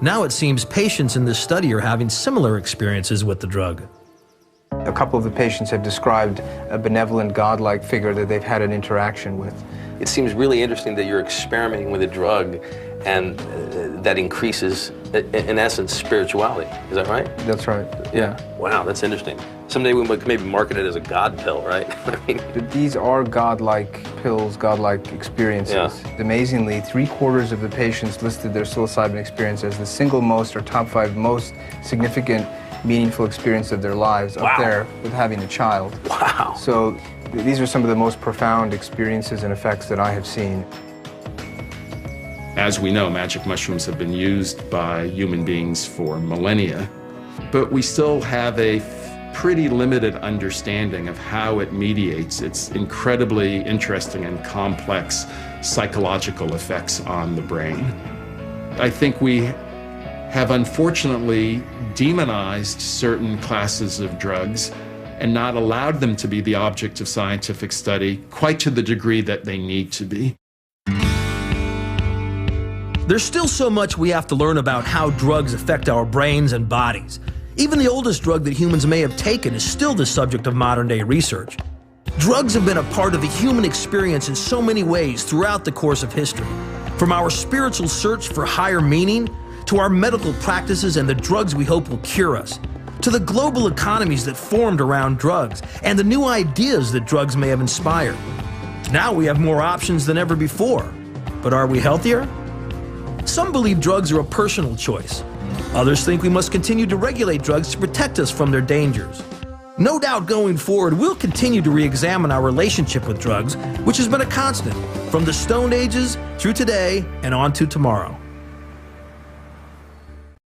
Speaker 1: Now it seems patients in this study are having similar experiences with the drug.
Speaker 11: A couple of the patients have described a benevolent, godlike figure that they've had an interaction with.
Speaker 2: It seems really interesting that you're experimenting with a drug and that increases, in essence, spirituality. Is that right?
Speaker 11: That's right, yeah.
Speaker 2: Wow, that's interesting. Someday we might maybe market it as a God pill, right? I mean,
Speaker 11: these are godlike pills, godlike experiences.
Speaker 2: Yeah.
Speaker 11: Amazingly, 3/4 of the patients listed their psilocybin experience as the single most or top 5 most significant, meaningful experience of their lives, up there with having a child.
Speaker 2: Wow.
Speaker 11: So these are some of the most profound experiences and effects that I have seen.
Speaker 14: As we know, magic mushrooms have been used by human beings for millennia, but we still have a pretty limited understanding of how it mediates its incredibly interesting and complex psychological effects on the brain. I think we have unfortunately demonized certain classes of drugs and not allowed them to be the object of scientific study quite to the degree that they need to be.
Speaker 1: There's still so much we have to learn about how drugs affect our brains and bodies. Even the oldest drug that humans may have taken is still the subject of modern-day research. Drugs have been a part of the human experience in so many ways throughout the course of history. From our spiritual search for higher meaning, to our medical practices and the drugs we hope will cure us, to the global economies that formed around drugs, and the new ideas that drugs may have inspired. Now we have more options than ever before. But are we healthier? Some believe drugs are a personal choice. Others think we must continue to regulate drugs to protect us from their dangers. No doubt going forward, we'll continue to re-examine our relationship with drugs, which has been a constant from the Stone Ages through today and on to tomorrow.